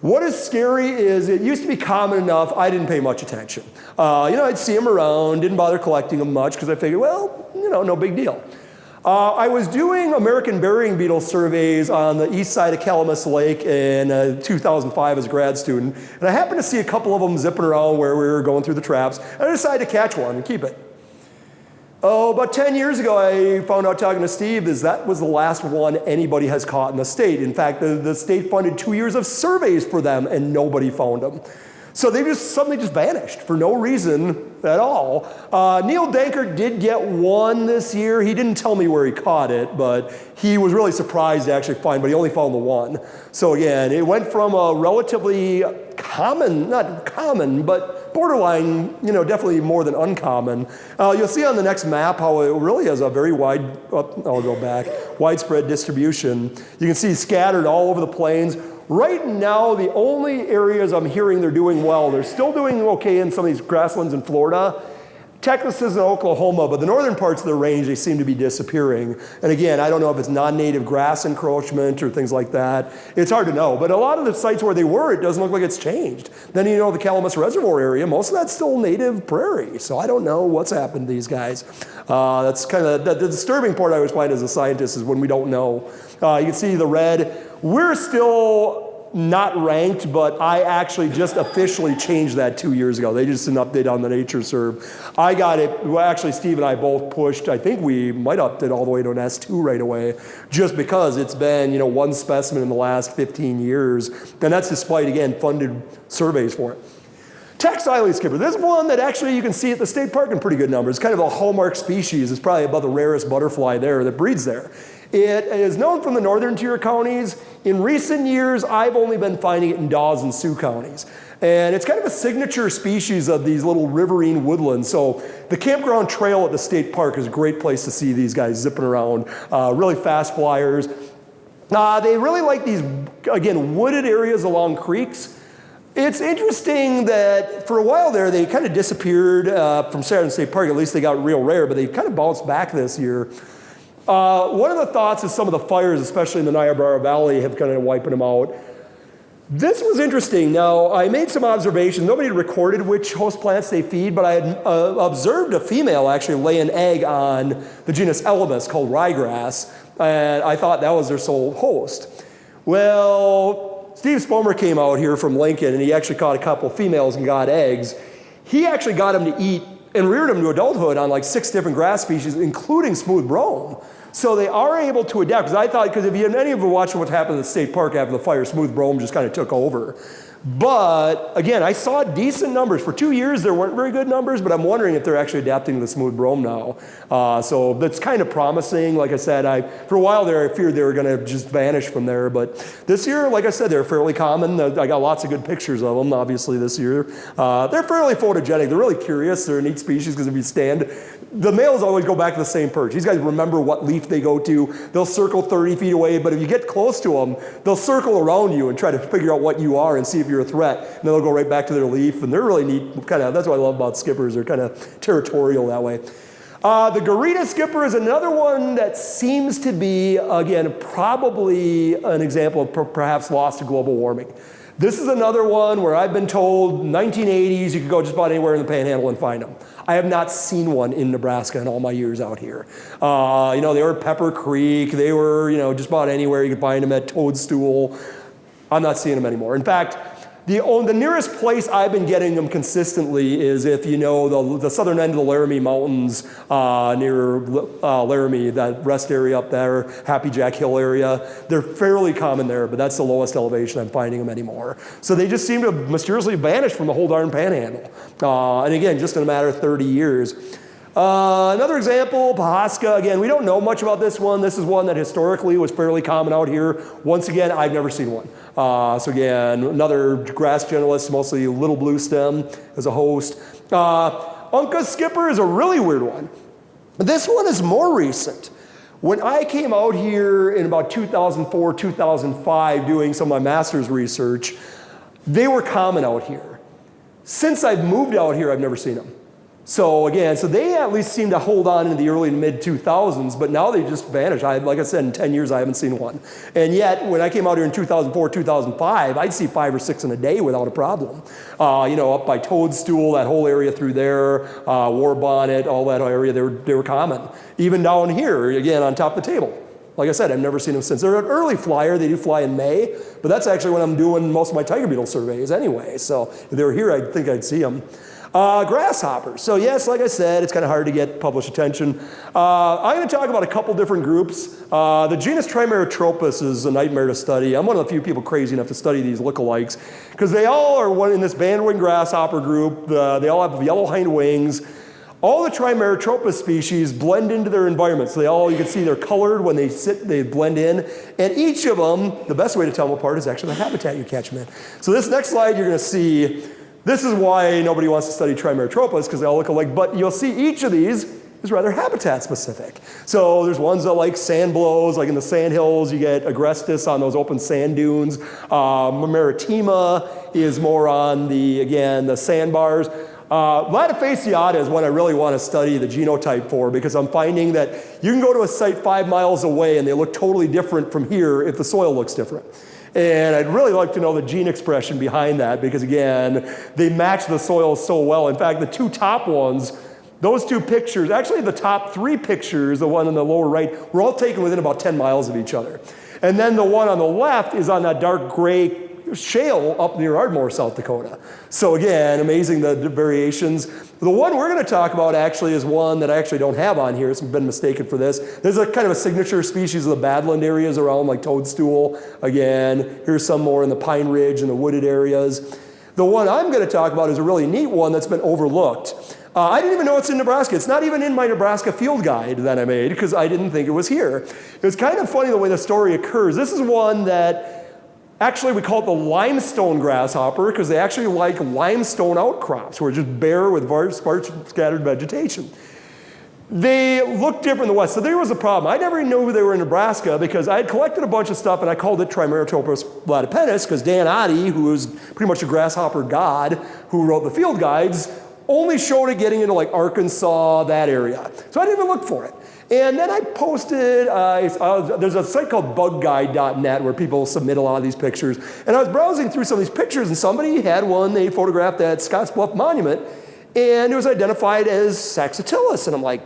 What is scary is it used to be common enough, I didn't pay much attention. I'd see them around, didn't bother collecting them much because I figured, well, no big deal. I was doing American burying beetle surveys on the east side of Calamus Lake in 2005 as a grad student, and I happened to see a couple of them zipping around where we were going through the traps, and I decided to catch one and keep it. About 10 years ago, I found out talking to Steve that was the last one anybody has caught in the state. In fact, the state funded 2 years of surveys for them, and nobody found them. So they just suddenly vanished for no reason at all. Neil Dankert did get one this year. He didn't tell me where he caught it, but he was really surprised to actually find, but he only found the one. So again, it went from a relatively common, not common, but borderline, definitely more than uncommon. You'll see on the next map how it really has a very widespread distribution. You can see scattered all over the plains. Right now, the only areas I'm hearing they're doing well, they're still doing okay in some of these grasslands in Florida, Texas and Oklahoma, but the northern parts of the range, they seem to be disappearing. And again, I don't know if it's non-native grass encroachment or things like that. It's hard to know, but a lot of the sites where they were, it doesn't look like it's changed. Then the Calamus Reservoir area, most of that's still native prairie, so I don't know what's happened to these guys. That's kind of the disturbing part I always find as a scientist is when we don't know. You can see the red. We're still not ranked, but I actually just officially changed that 2 years ago. They just did an update on the Nature Serve. I got it, actually Steve and I both pushed, I think we might up it all the way to an S2 right away, just because it's been, one specimen in the last 15 years, and that's despite, again, funded surveys for it. Taxile skipper, this is one that actually you can see at the state park in pretty good numbers. It's kind of a hallmark species. It's probably about the rarest butterfly there that breeds there. It is known from the northern tier counties. In recent years, I've only been finding it in Dawes and Sioux counties. And it's kind of a signature species of these little riverine woodlands. So the campground trail at the state park is a great place to see these guys zipping around. Really fast flyers. They really like these, again, wooded areas along creeks. It's interesting that for a while there, they kind of disappeared from Chadron State Park. At least they got real rare, but they kind of bounced back this year. One of the thoughts is some of the fires, especially in the Niobrara Valley, have kind of wiping them out. This was interesting. Now, I made some observations. Nobody had recorded which host plants they feed, but I had observed a female actually lay an egg on the genus Elemus called ryegrass, and I thought that was their sole host. Well, Steve Spomer came out here from Lincoln, and he actually caught a couple females and got eggs. He actually got them to eat and reared them to adulthood on like 6 different grass species, including smooth brome. So they are able to adapt, because I thought, because if any of you watched what happened at the state park after the fire, smooth brome just kind of took over. But again, I saw decent numbers. For 2 years, there weren't very good numbers, but I'm wondering if they're actually adapting to the smooth brome now. So that's kind of promising. Like I said, for a while there, I feared they were going to just vanish from there. But this year, like I said, they're fairly common. I got lots of good pictures of them, obviously, this year. They're fairly photogenic. They're really curious. They're a neat species because if you stand, the males always go back to the same perch. These guys remember what leaf they go to. They'll circle 30 feet away, but if you get close to them, they'll circle around you and try to figure out what you are and see if you're a threat. And then they'll go right back to their leaf, and they're really neat. That's what I love about skippers. They're kind of territorial that way. The Garita skipper is another one that seems to be, again, probably an example of perhaps lost to global warming. This is another one where I've been told 1980s you could go just about anywhere in the Panhandle and find them. I have not seen one in Nebraska in all my years out here. They were at Pepper Creek. They were, just about anywhere you could find them at Toadstool. I'm not seeing them anymore. In fact, the nearest place I've been getting them consistently is if you know the southern end of the Laramie Mountains near Laramie, that rest area up there, Happy Jack Hill area. They're fairly common there, but that's the lowest elevation I'm finding them anymore. So they just seem to have mysteriously vanished from the whole darn Panhandle. And again, just in a matter of 30 years. Another example, Pahaska. Again, we don't know much about this one. This is one that historically was fairly common out here. Once again, I've never seen one. So again, another grass generalist, mostly little blue stem as a host. Unca skipper is a really weird one. This one is more recent. When I came out here in about 2004, 2005, doing some of my master's research, they were common out here. Since I've moved out here, I've never seen them. So again, they at least seem to hold on in the early to mid 2000s, but now they just vanished. Like I said, in 10 years, I haven't seen one. And yet, when I came out here in 2004, 2005, I'd see 5 or 6 in a day without a problem. Up by Toadstool, that whole area through there, War Bonnet, all that area, they were common. Even down here, again, on top of the table. Like I said, I've never seen them since. They're an early flyer. They do fly in May, but that's actually when I'm doing most of my tiger beetle surveys anyway. So if they were here, I'd think I'd see them. Grasshoppers. So yes, like I said, it's kind of hard to get published attention. I'm going to talk about a couple different groups. The genus Trimeratropus is a nightmare to study. I'm one of the few people crazy enough to study these lookalikes because they all are in this bandwing grasshopper group. They all have yellow hind wings. All the Trimeratropus species blend into their environment. So you can see they're colored when they sit, they blend in. And each of them, the best way to tell them apart is actually the habitat you catch them in. So this next slide you're going to see, this is why nobody wants to study Trimeratropus because they all look alike, but you'll see each of these is rather habitat specific. So there's ones that like sand blows, like in the sand hills, you get agrestis on those open sand dunes. Maritima is more on the sandbars. Latifaciata is one I really want to study the genotype for because I'm finding that you can go to a site 5 miles away and they look totally different from here if the soil looks different. And I'd really like to know the gene expression behind that because, again, they match the soil so well. In fact, the 2 top ones, those 2 pictures, actually the top 3 pictures, the one on the lower right, were all taken within about 10 miles of each other. And then the one on the left is on that dark gray shale up near Ardmore, South Dakota. So again, amazing the variations. The one we're going to talk about actually is one that I actually don't have on here. It's been mistaken for this. There's a kind of a signature species of the Badland areas around like Toadstool. Again, here's some more in the Pine Ridge and the wooded areas. The one I'm going to talk about is a really neat one that's been overlooked. I didn't even know it's in Nebraska. It's not even in my Nebraska field guide that I made because I didn't think it was here. It was kind of funny the way the story occurs. This is one that actually, we call it the limestone grasshopper because they actually like limestone outcrops, where it's just bare with sparse scattered vegetation. They look different in the west, so there was a problem. I never knew they were in Nebraska because I had collected a bunch of stuff and I called it Trimeratropus latipennis because Dan Oddie, who was pretty much a grasshopper god who wrote the field guides, only showed it getting into like Arkansas, that area. So I didn't even look for it. And then I posted, there's a site called bugguide.net where people submit a lot of these pictures. And I was browsing through some of these pictures and somebody had one they photographed at Scottsbluff Monument and it was identified as Saxatilis. And I'm like,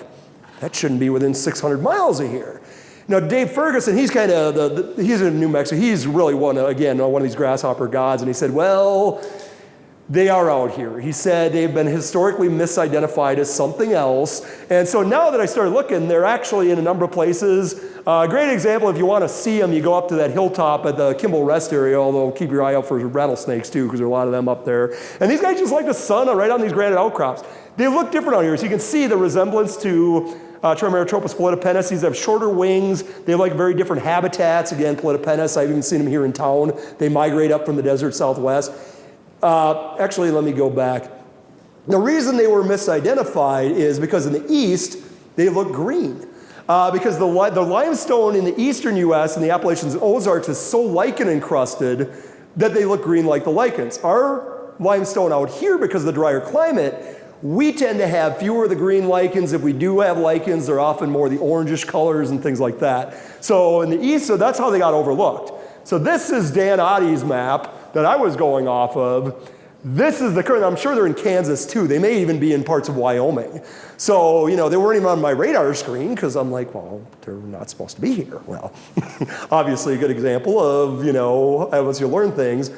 that shouldn't be within 600 miles of here. Now, Dave Ferguson, he's kind of, he's in New Mexico. He's really one of these grasshopper gods. And he said, well, They are out here. He said they've been historically misidentified as something else. And so now that I started looking, they're actually in a number of places. A great example, if you want to see them, you go up to that hilltop at the Kimball Rest area, although keep your eye out for rattlesnakes too, because there are a lot of them up there. And these guys just like the sun right on these granite outcrops. They look different out here. So you can see the resemblance to Trimeratropus polypennis. These have shorter wings. They like very different habitats. Again, polypennis, I've even seen them here in town. They migrate up from the desert southwest. Actually, let me go back. The reason they were misidentified is because in the east, they look green. Because the limestone in the eastern U.S. and the Appalachians and Ozarks is so lichen encrusted that they look green like the lichens. Our limestone out here, because of the drier climate, we tend to have fewer of the green lichens. If we do have lichens, they're often more the orangish colors and things like that. So in the east, so that's how they got overlooked. So this is Dan Ottie's map that I was going off of. This is the current, I'm sure they're in Kansas too. They may even be in parts of Wyoming. So, you know, they weren't even on my radar screen because I'm like, well, they're not supposed to be here. Well, obviously a good example of, you know, as you learn things.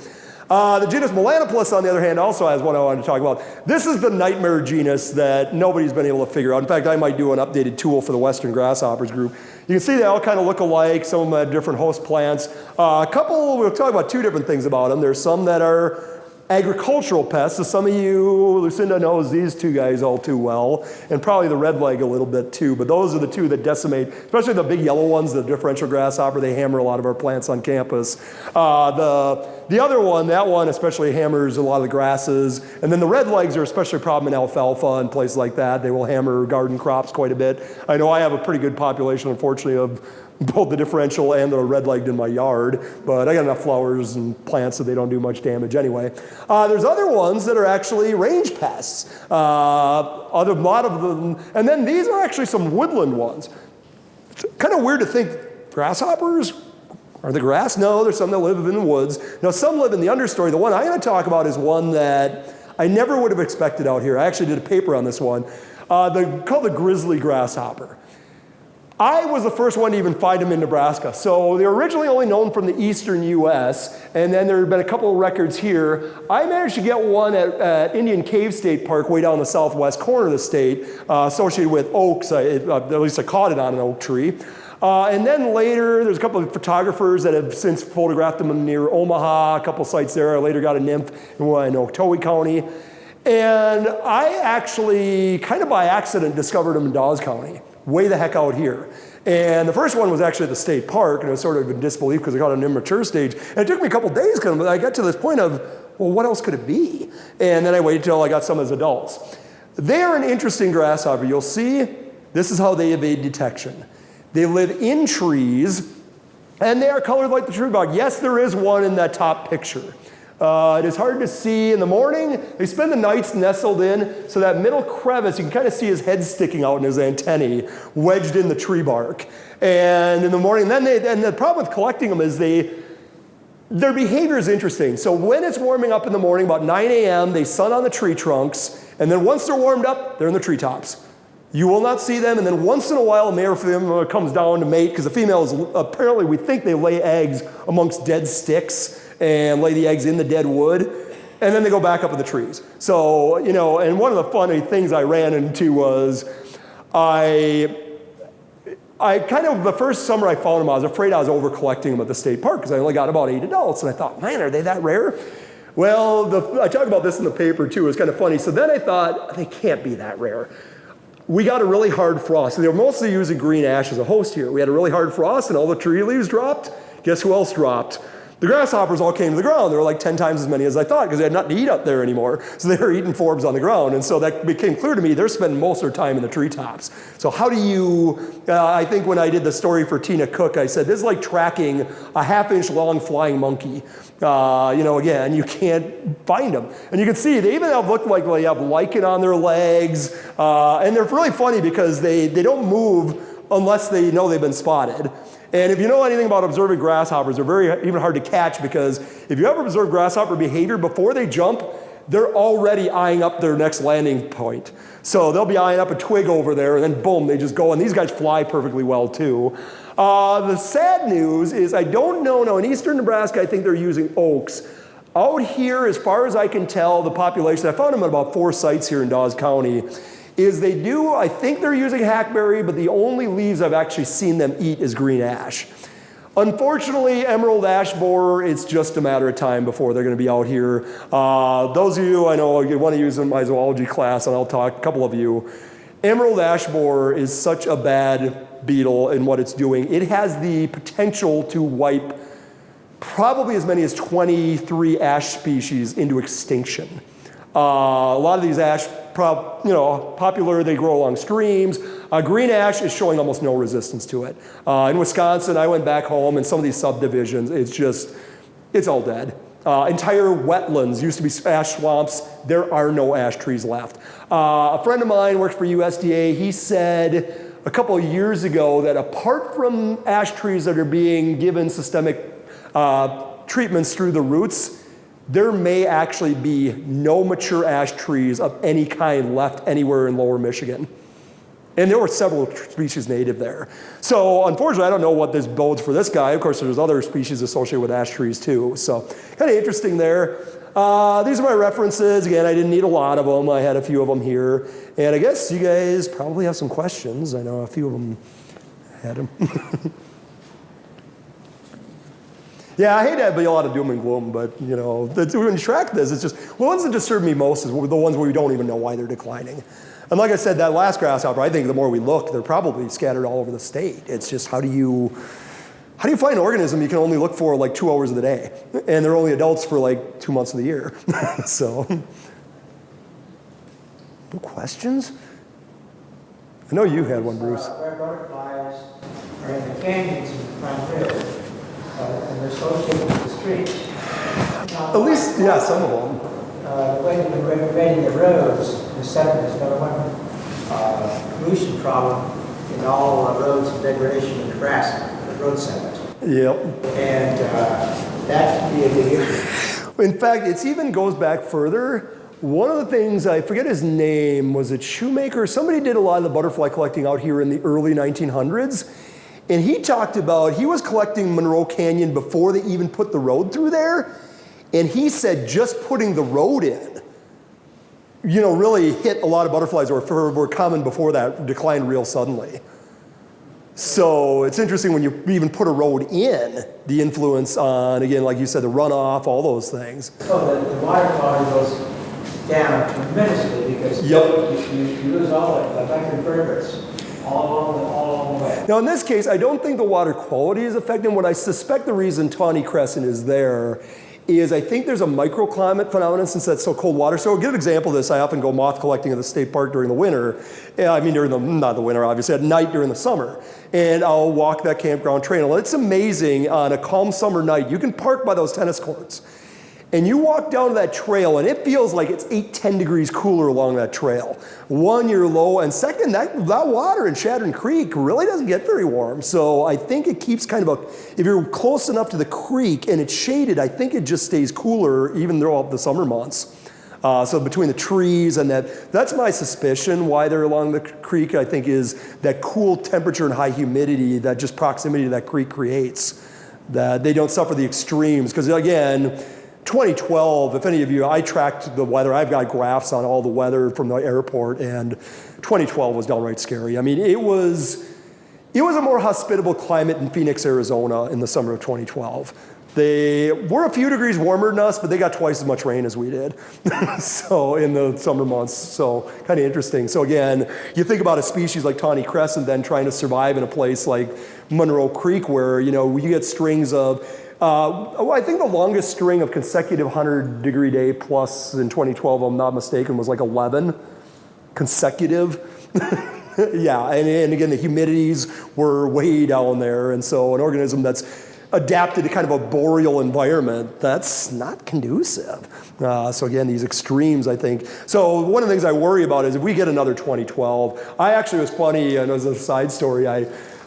The genus Melanoplus, on the other hand, also has one I wanted to talk about. This is the nightmare genus that nobody's been able to figure out. In fact, I might do an updated tool for the Western Grasshoppers group. You can see they all kind of look alike. Some of them have different host plants. A couple, we'll talk about two different things about them. There's some that are agricultural pests. So some of you, Lucinda knows these two guys all too well, and probably the redleg a little bit too, but those are the two that decimate, especially the big yellow ones, the differential grasshopper. They hammer a lot of our plants on campus. The other one, that one especially hammers a lot of the grasses, and then the redlegs are especially a problem in alfalfa and places like that. They will hammer garden crops quite a bit. I know I have a pretty good population, unfortunately, of both the differential and the red-legged in my yard, but I got enough flowers and plants so they don't do much damage anyway. There's other ones that are actually range pests. A lot of them, and then these are actually some woodland ones. It's kind of weird to think grasshoppers are the grass? No, there's some that live in the woods. Now some live in the understory. The one I'm going to talk about is one that I never would have expected out here. I actually did a paper on this one, called the grizzly grasshopper. I was the first one to even find them in Nebraska. So they're originally only known from the eastern U.S., and then there have been a couple of records here. I managed to get one at Indian Cave State Park way down the southwest corner of the state, associated with oaks. At least I caught it on an oak tree. And then later, there's a couple of photographers that have since photographed them near Omaha, a couple sites there. I later got a nymph in Otoe County. And I actually, kind of by accident, discovered them in Dawes County, way the heck out here. And the first one was actually at the state park, and I was sort of in disbelief because I got an immature stage. And it took me a couple days, but I got to this point of, well, what else could it be? And then I waited till I got some as adults. They are an interesting grasshopper. You'll see, this is how they evade detection. They live in trees, and they are colored like the tree bog. Yes, there is one in that top picture. It is hard to see in the morning. They spend the nights nestled in, so that middle crevice, you can kind of see his head sticking out in his antennae, wedged in the tree bark. And in the morning, and the problem with collecting them is their behavior is interesting. So when it's warming up in the morning, about 9 a.m., they sun on the tree trunks, and then once they're warmed up, they're in the treetops. You will not see them, and then once in a while, a male female comes down to mate, because the females, apparently, we think they lay eggs amongst dead sticks, and lay the eggs in the dead wood, and then they go back up in the trees. So, you know, and one of the funny things I ran into was I kind of, the first summer I found them, I was afraid I was over collecting them at the state park because I only got about 8 adults, and I thought, man, are they that rare? Well, I talk about this in the paper too, it's kind of funny. So then I thought, they can't be that rare. We got a really hard frost. They were mostly using green ash as a host here. We had a really hard frost and all the tree leaves dropped. Guess who else dropped? The grasshoppers all came to the ground. There were like 10 times as many as I thought because they had nothing to eat up there anymore. So they were eating forbs on the ground. And so that became clear to me they're spending most of their time in the treetops. So how do you, I think when I did the story for Tina Cook, I said, this is like tracking a half-inch long flying monkey. You know, again, you can't find them. And you can see they even look like they have lichen on their legs. And they're really funny because they don't move unless they know they've been spotted. And if you know anything about observing grasshoppers, they're very even hard to catch because if you ever observe grasshopper behavior, before they jump, they're already eyeing up their next landing point. So they'll be eyeing up a twig over there, and then boom, they just go. And these guys fly perfectly well, too. The sad news is I don't know. Now, in eastern Nebraska, I think they're using oaks. Out here, as far as I can tell, the population, I found them at about 4 sites here in Dawes County, is they do, I think they're using hackberry, but the only leaves I've actually seen them eat is green ash. Unfortunately, emerald ash borer, it's just a matter of time before they're going to be out here. Those of you I know you want to use in my zoology class, and I'll talk, a couple of you. Emerald ash borer is such a bad beetle in what it's doing. It has the potential to wipe probably as many as 23 ash species into extinction. A lot of these ash, popular, they grow along streams. Green ash is showing almost no resistance to it. In Wisconsin, I went back home, and some of these subdivisions, it's all dead. Entire wetlands used to be ash swamps. There are no ash trees left. A friend of mine works for USDA. He said a couple of years ago that apart from ash trees that are being given systemic treatments through the roots, there may actually be no mature ash trees of any kind left anywhere in lower Michigan. And there were several species native there. So unfortunately, I don't know what this bodes for this guy. Of course, there's other species associated with ash trees too. So kind of interesting there. These are my references. Again, I didn't need a lot of them. I had a few of them here. And I guess you guys probably have some questions. I know a few of them had them. Yeah, I hate to be a lot of doom and gloom, but when you track this, it's just, the ones that disturb me most is the ones where we don't even know why they're declining. And like I said, that last grasshopper, I think the more we look, they're probably scattered all over the state. It's just how do you find an organism you can only look for like 2 hours of the day? And they're only adults for like 2 months of the year. So, no questions? I know you had one, Bruce. Red butterflies are in the canyons in the front ridge, and they're associated with the streets. At least, yeah, some of them. The way they've been regulating the roads in the 70s, number one pollution problem in all roads and degradation in Nebraska, the road segment. Yep. And that could be a big issue. In fact, it even goes back further. One of the things, I forget his name, was it Shoemaker? Somebody did a lot of the butterfly collecting out here in the early 1900s. And he talked about, he was collecting Monroe Canyon before they even put the road through there. And he said just putting the road in, really hit a lot of butterflies that were common before that, declined real suddenly. So it's interesting when you even put a road in, the influence on, again, like you said, the runoff, all those things. So the water quality goes down tremendously because you lose all the microinvertebrates all along the way. Now in this case, I don't think the water quality is affected. What I suspect the reason Tawny Crescent is there is I think there's a microclimate phenomenon since that's so cold water. So a good example of this, I often go moth collecting at the state park during the winter. Not the winter, obviously, at night during the summer. And I'll walk that campground trail. It's amazing on a calm summer night. You can park by those tennis courts. And you walk down to that trail, and it feels like it's 8-10 degrees cooler along that trail. One, you're low, and second, that water in Chadron Creek really doesn't get very warm. So I think it keeps if you're close enough to the creek and it's shaded, I think it just stays cooler even throughout the summer months. So between the trees and that's my suspicion why they're along the creek, I think, is that cool temperature and high humidity that just proximity to that creek creates. That they don't suffer the extremes, because again, 2012, if any of you, I tracked the weather. I've got graphs on all the weather from the airport, and 2012 was downright scary. I mean, it was a more hospitable climate in Phoenix, Arizona in the summer of 2012. They were a few degrees warmer than us, but they got twice as much rain as we did. So in the summer months, so kind of interesting. So again, you think about a species like Tawny Crescent then trying to survive in a place like Monroe Creek where, you get strings of I think the longest string of consecutive 100-degree day plus in 2012, I'm not mistaken, was like 11 consecutive. Yeah, and again, the humidities were way down there. And so an organism that's adapted to kind of a boreal environment, that's not conducive. So again, these extremes, I think. So one of the things I worry about is if we get another 2012, I actually was funny, and as a side story,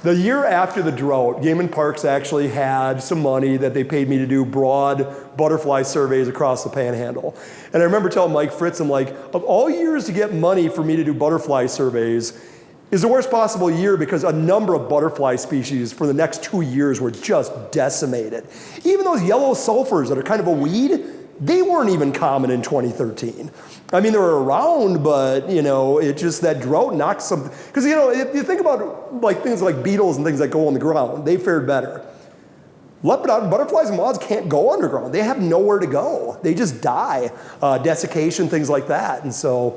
the year after the drought, Game and Parks actually had some money that they paid me to do broad butterfly surveys across the Panhandle. And I remember telling Mike Fritz, I'm like, of all years to get money for me to do butterfly surveys, is the worst possible year because a number of butterfly species for the next 2 years were just decimated. Even those yellow sulfurs that are kind of a weed, they weren't even common in 2013. I mean, they were around, but, you know, it just, that drought knocked some, because, you know, if you think about like things like beetles and things that go on the ground, they fared better. Butterflies and moths can't go underground. They have nowhere to go. They just die, desiccation, things like that. And so,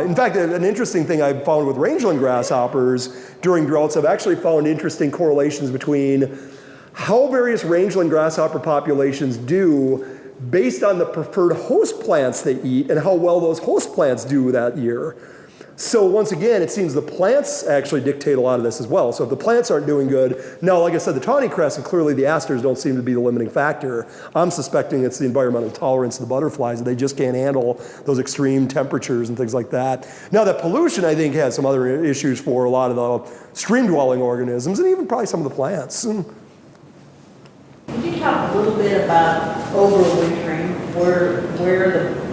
in fact, an interesting thing I've found with rangeland grasshoppers during droughts, I've actually found interesting correlations between how various rangeland grasshopper populations do based on the preferred host plants they eat and how well those host plants do that year. So once again, it seems the plants actually dictate a lot of this as well. So if the plants aren't doing good, now like I said, the tawny crests and clearly the asters don't seem to be the limiting factor. I'm suspecting it's the environmental tolerance of the butterflies, that they just can't handle those extreme temperatures and things like that. Now that pollution, I think, has some other issues for a lot of the stream-dwelling organisms and even probably some of the plants. Could you talk a little bit about overwintering, where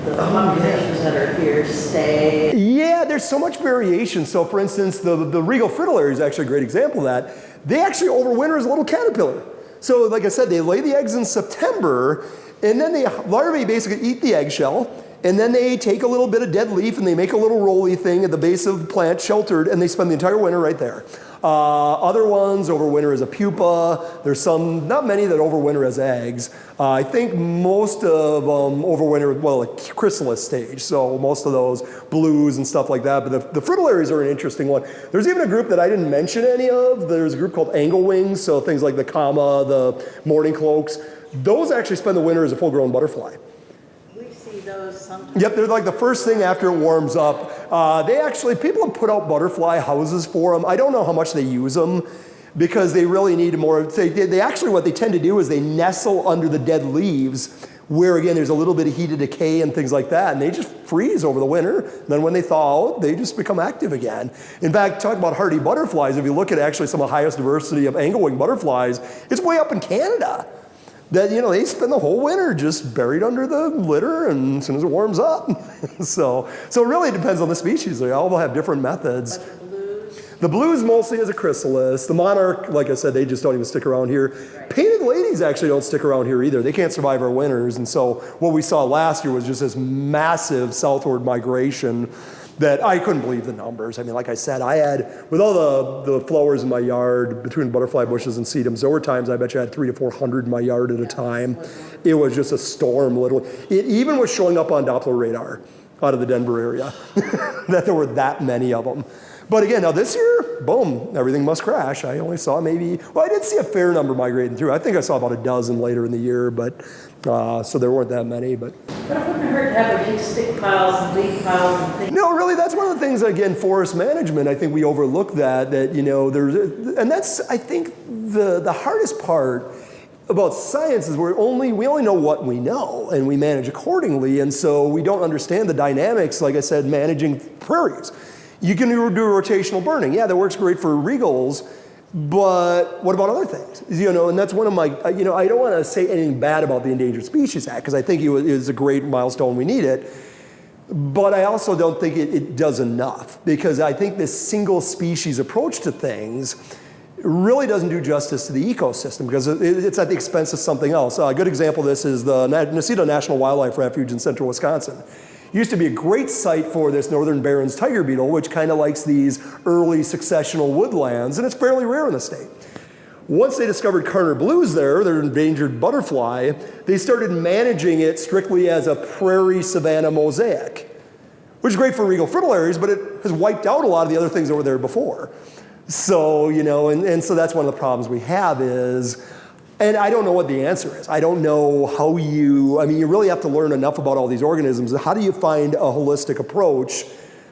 the populations that are here stay? Yeah, there's so much variation. So for instance, the regal fritillary is actually a great example of that. They actually overwinter as a little caterpillar. So like I said, they lay the eggs in September, and then the larvae basically eat the eggshell, and then they take a little bit of dead leaf and they make a little rolly thing at the base of the plant, sheltered, and they spend the entire winter right there. Other ones overwinter as a pupa. There's some, not many, that overwinter as eggs. I think most of them overwinter, well, a chrysalis stage, so most of those blues and stuff like that. But the fritillaries are an interesting one. There's even a group that I didn't mention any of. There's a group called anglewings, so things like the comma, the mourning cloaks. Those actually spend the winter as a full-grown butterfly. Those sometimes. Yep, they're like the first thing after it warms up. People have put out butterfly houses for them. I don't know how much they use them because they really need more. They actually, what they tend to do is they nestle under the dead leaves where, again, there's a little bit of heat of decay and things like that, and they just freeze over the winter. Then when they thaw out, they just become active again. In fact, talk about hardy butterflies, if you look at actually some of the highest diversity of anglewing butterflies, it's way up in Canada. That, you know, they spend the whole winter just buried under the litter, and as soon as it warms up. so it really depends on the species. They all will have different methods. But the blues? The blues mostly as a chrysalis. The monarch, like I said, they just don't even stick around here. Right. Painted ladies actually don't stick around here either. They can't survive our winters. And so what we saw last year was just this massive southward migration that I couldn't believe the numbers. I mean, like I said, I had, with all the flowers in my yard, between butterfly bushes and sedums, there were times I bet you I had 300 to 400 in my yard at a time. It was just a storm, literally. It even was showing up on Doppler radar out of the Denver area, that there were that many of them. But again, now this year, boom, everything must crash. I only saw maybe, well, I did see a fair number migrating through. I think I saw about a dozen later in the year, but so there weren't that many. But it wouldn't hurt to have a few stick piles and leaf piles and things. No, really, that's one of the things, again, forest management, I think we overlook that, you know, and that's, I think, the hardest part about science is we only know what we know, and we manage accordingly, and so we don't understand the dynamics, like I said, managing prairies. You can do rotational burning. Yeah, that works great for regals, but what about other things? You know, and that's one of my, you know, I don't want to say anything bad about the Endangered Species Act, because I think it is a great milestone, we need it, but I also don't think it does enough, because I think this single species approach to things really doesn't do justice to the ecosystem, because it's at the expense of something else. A good example of this is the Neceto National Wildlife Refuge in central Wisconsin. Used to be a great site for this northern Barron's tiger beetle, which kind of likes these early successional woodlands, and it's fairly rare in the state. Once they discovered Carner blues there, their endangered butterfly, they started managing it strictly as a prairie savanna mosaic, which is great for regal fritillaries, but it has wiped out a lot of the other things that were there before. So, you know, and so that's one of the problems we have is, and I don't know what the answer is. I don't know how you really have to learn enough about all these organisms. How do you find a holistic approach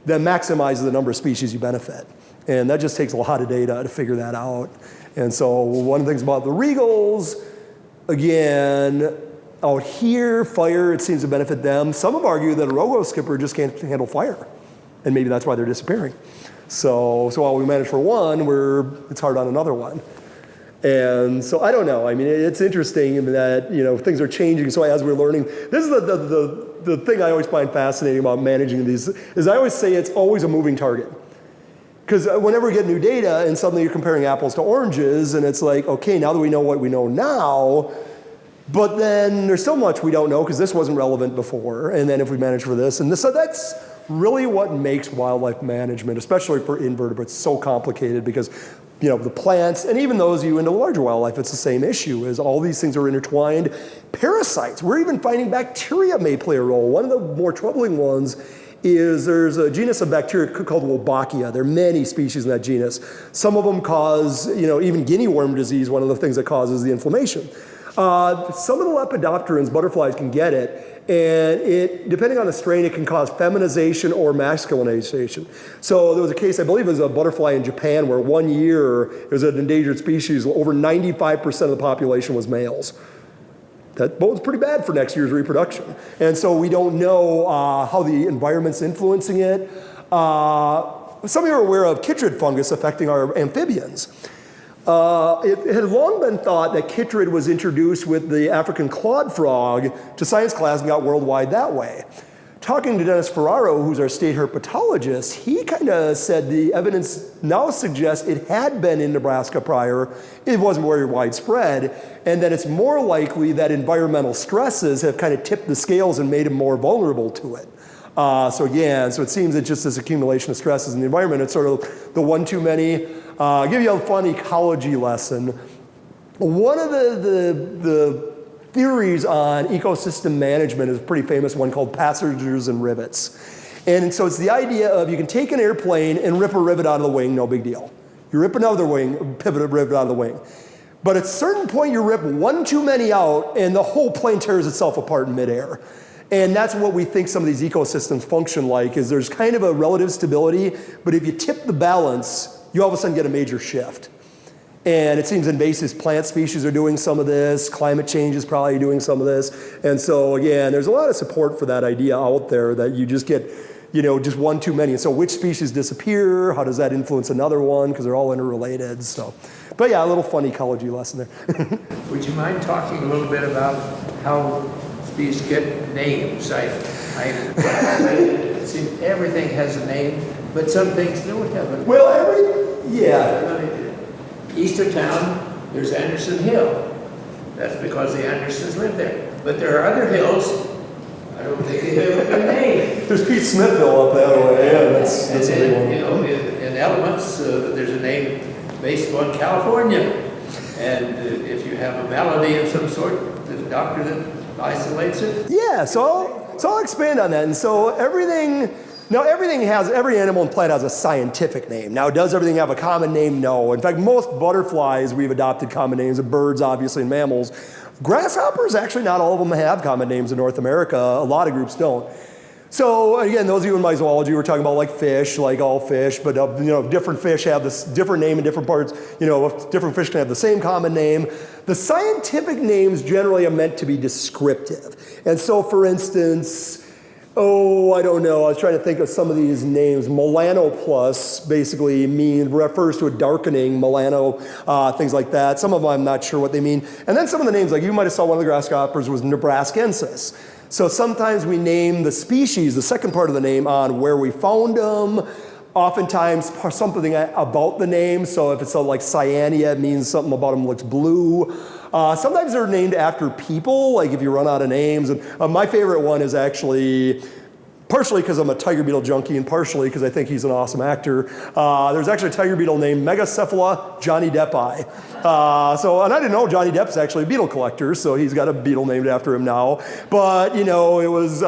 that maximizes the number of species you benefit? And that just takes a lot of data to figure that out. And so one of the things about the regals, again, out here, fire, it seems to benefit them. Some have argued that a rogo skipper just can't handle fire. And maybe that's why they're disappearing. So while we manage for one, it's hard on another one. And so I don't know. I mean, it's interesting that, you know, things are changing. So as we're learning, this is the thing I always find fascinating about managing these, is I always say it's always a moving target. Because whenever we get new data and suddenly you're comparing apples to oranges, and it's like, okay, now that we know what we know now, But then there's still much we don't know because this wasn't relevant before. And then if we manage for this, so that's really what makes wildlife management, especially for invertebrates, so complicated because the plants, and even those of you into larger wildlife, it's the same issue, is all these things are intertwined. Parasites, we're even finding bacteria may play a role. One of the more troubling ones is there's a genus of bacteria called Wolbachia. There are many species in that genus. Some of them cause, even guinea worm disease, one of the things that causes the inflammation. Some of the lepidopterans, butterflies, can get it. And depending on the strain, it can cause feminization or masculinization. So there was a case, I believe it was a butterfly in Japan, where 1 year, it was an endangered species, over 95% of the population was males. That bodes pretty bad for next year's reproduction. And so we don't know how the environment's influencing it. Some of you are aware of chytrid fungus affecting our amphibians. It had long been thought that chytrid was introduced with the African clawed frog to science class and got worldwide that way. Talking to Dennis Ferraro, who's our state herpetologist, he kind of said the evidence now suggests it had been in Nebraska prior, it wasn't very widespread, and that it's more likely that environmental stresses have kind of tipped the scales and made them more vulnerable to it. So it seems it's just this accumulation of stresses in the environment. It's sort of the one too many. I'll give you a fun ecology lesson. One of the theories on ecosystem management is a pretty famous one called passengers and rivets. And so it's the idea of you can take an airplane and rip a rivet out of the wing, no big deal. You rip another wing, pivot a rivet out of the wing. But at a certain point you rip one too many out and the whole plane tears itself apart in midair. And that's what we think some of these ecosystems function like, is there's kind of a relative stability, but if you tip the balance, you all of a sudden get a major shift. And it seems invasive plant species are doing some of this, climate change is probably doing some of this. And so again, there's a lot of support for that idea out there that you just get, just one too many. And so which species disappear? How does that influence another one? Because they're all interrelated. So, but yeah, a little fun ecology lesson there. Would you mind talking a little bit about how these get names? I see everything has a name, but some things don't have a name. Well, Eastertown, there's Anderson Hill. That's because the Andersons live there. But there are other hills, I don't think they have a name. There's Pete Smithville up that way. Yeah, that's a big one. In elements, there's a name based on California. And if you have a malady of some sort, the doctor that isolates it. Yeah, so I'll expand on that. And so every animal and plant has a scientific name. Now, does everything have a common name? No. In fact, most butterflies, we've adopted common names, of birds, obviously, and mammals. Grasshoppers, actually, not all of them have common names in North America. A lot of groups don't. So again, those of you in my zoology, we're talking about like fish, like all fish, but different fish have this different name in different parts. Different fish can have the same common name. The scientific names generally are meant to be descriptive. And so, for instance, I don't know. I was trying to think of some of these names. Melanoplus basically refers to a darkening, melano, things like that. Some of them I'm not sure what they mean. And then some of the names, like you might have saw one of the grasshoppers was Nebraskensis. So sometimes we name the species, the second part of the name, on where we found them. Oftentimes something about the name. So if it's like Cyanea, it means something about them looks blue. Sometimes they're named after people, like if you run out of names. And my favorite one is actually, partially because I'm a tiger beetle junkie and partially because I think he's an awesome actor. There's actually a tiger beetle named Megacephala Johnny Deppi. And I didn't know Johnny Depp's actually a beetle collector, so he's got a beetle named after him now. But, it was...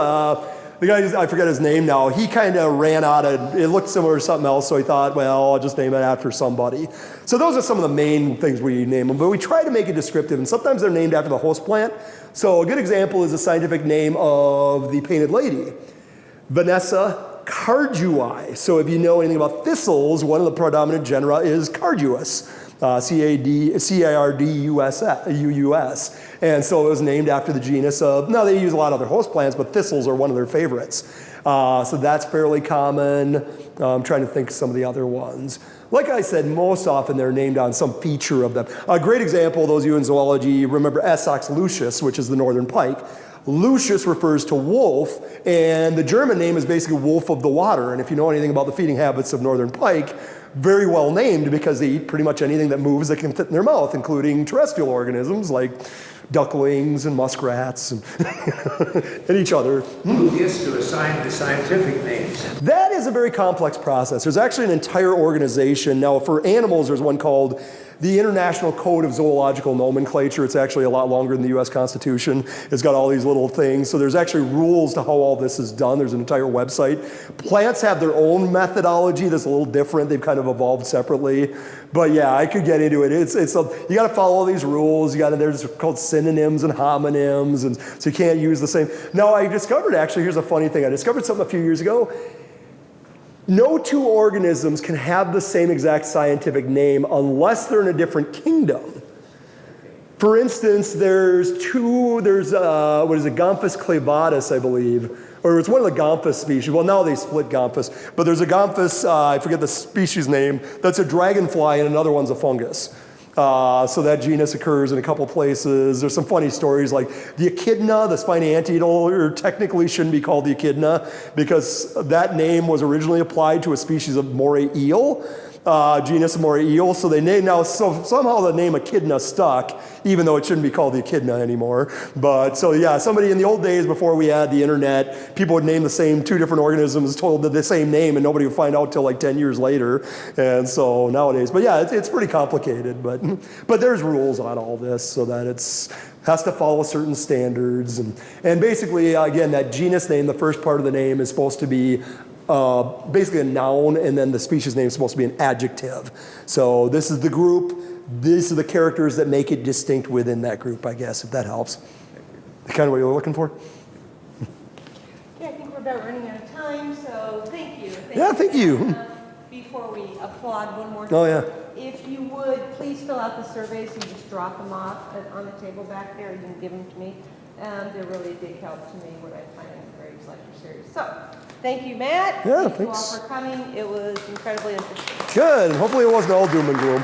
the guy, I forget his name now, he kind of ran out of, it looked similar to something else, so he thought, well, I'll just name it after somebody. So those are some of the main things we name them, but we try to make it descriptive, and sometimes they're named after the host plant. So a good example is the scientific name of the painted lady, Vanessa cardui. So if you know anything about thistles, one of the predominant genera is Cardus. C-A-R-D-U-S. And so it was named after the genus of, now they use a lot of other host plants, but thistles are one of their favorites. So that's fairly common. I'm trying to think of some of the other ones. Like I said, most often they're named on some feature of them. A great example, those of you in zoology, remember Essox lucius, which is the northern pike. Lucius refers to wolf, and the German name is basically wolf of the water. And if you know anything about the feeding habits of northern pike, very well named because they eat pretty much anything that moves that can fit in their mouth, including terrestrial organisms like ducklings and muskrats and, and each other. Who gets to assign the scientific names? That is a very complex process. There's actually an entire organization. Now, for animals, there's one called the International Code of Zoological Nomenclature. It's actually a lot longer than the US Constitution. It's got all these little things. So there's actually rules to how all this is done. There's an entire website. Plants have their own methodology that's a little different. They've kind of evolved separately. But yeah, I could get into it. You got to follow all these rules. There's called synonyms and homonyms, and so you can't use the same. Now, I discovered, actually, here's a funny thing. I discovered something a few years ago. No two organisms can have the same exact scientific name unless they're in a different kingdom. For instance, there's Gomphus clavatus, I believe, or it's one of the Gomphus species. Well, now they split Gomphus, but there's a Gomphus, I forget the species name, that's a dragonfly, and another one's a fungus. So that genus occurs in a couple places. There's some funny stories like the echidna, the spiny anteater, technically shouldn't be called the echidna because that name was originally applied to a species of moray eel, genus moray eel. So they named so somehow the name echidna stuck, even though it shouldn't be called the echidna anymore. But so yeah, somebody in the old days before we had the internet, people would name the same two different organisms told the same name, and nobody would find out till like 10 years later. And so nowadays, but yeah, it's pretty complicated. But there's rules on all this so that has to follow certain standards. And basically, again, that genus name, the first part of the name is supposed to be basically a noun, and then the species name is supposed to be an adjective. So this is the group. These are the characters that make it distinct within that group, I guess, if that helps. Kind of what you're looking for? Yeah, I think we're about running out of time, so thank you. Thank you. Before we applaud one more time. Oh, yeah. If you would, please fill out the surveys and just drop them off on the table back there. You can give them to me. They're really a big help to me when I find a great lecture series. So, thank you, Matt. Yeah, thank you all thanks. for coming. It was incredibly interesting. Good. Hopefully it wasn't all doom and gloom.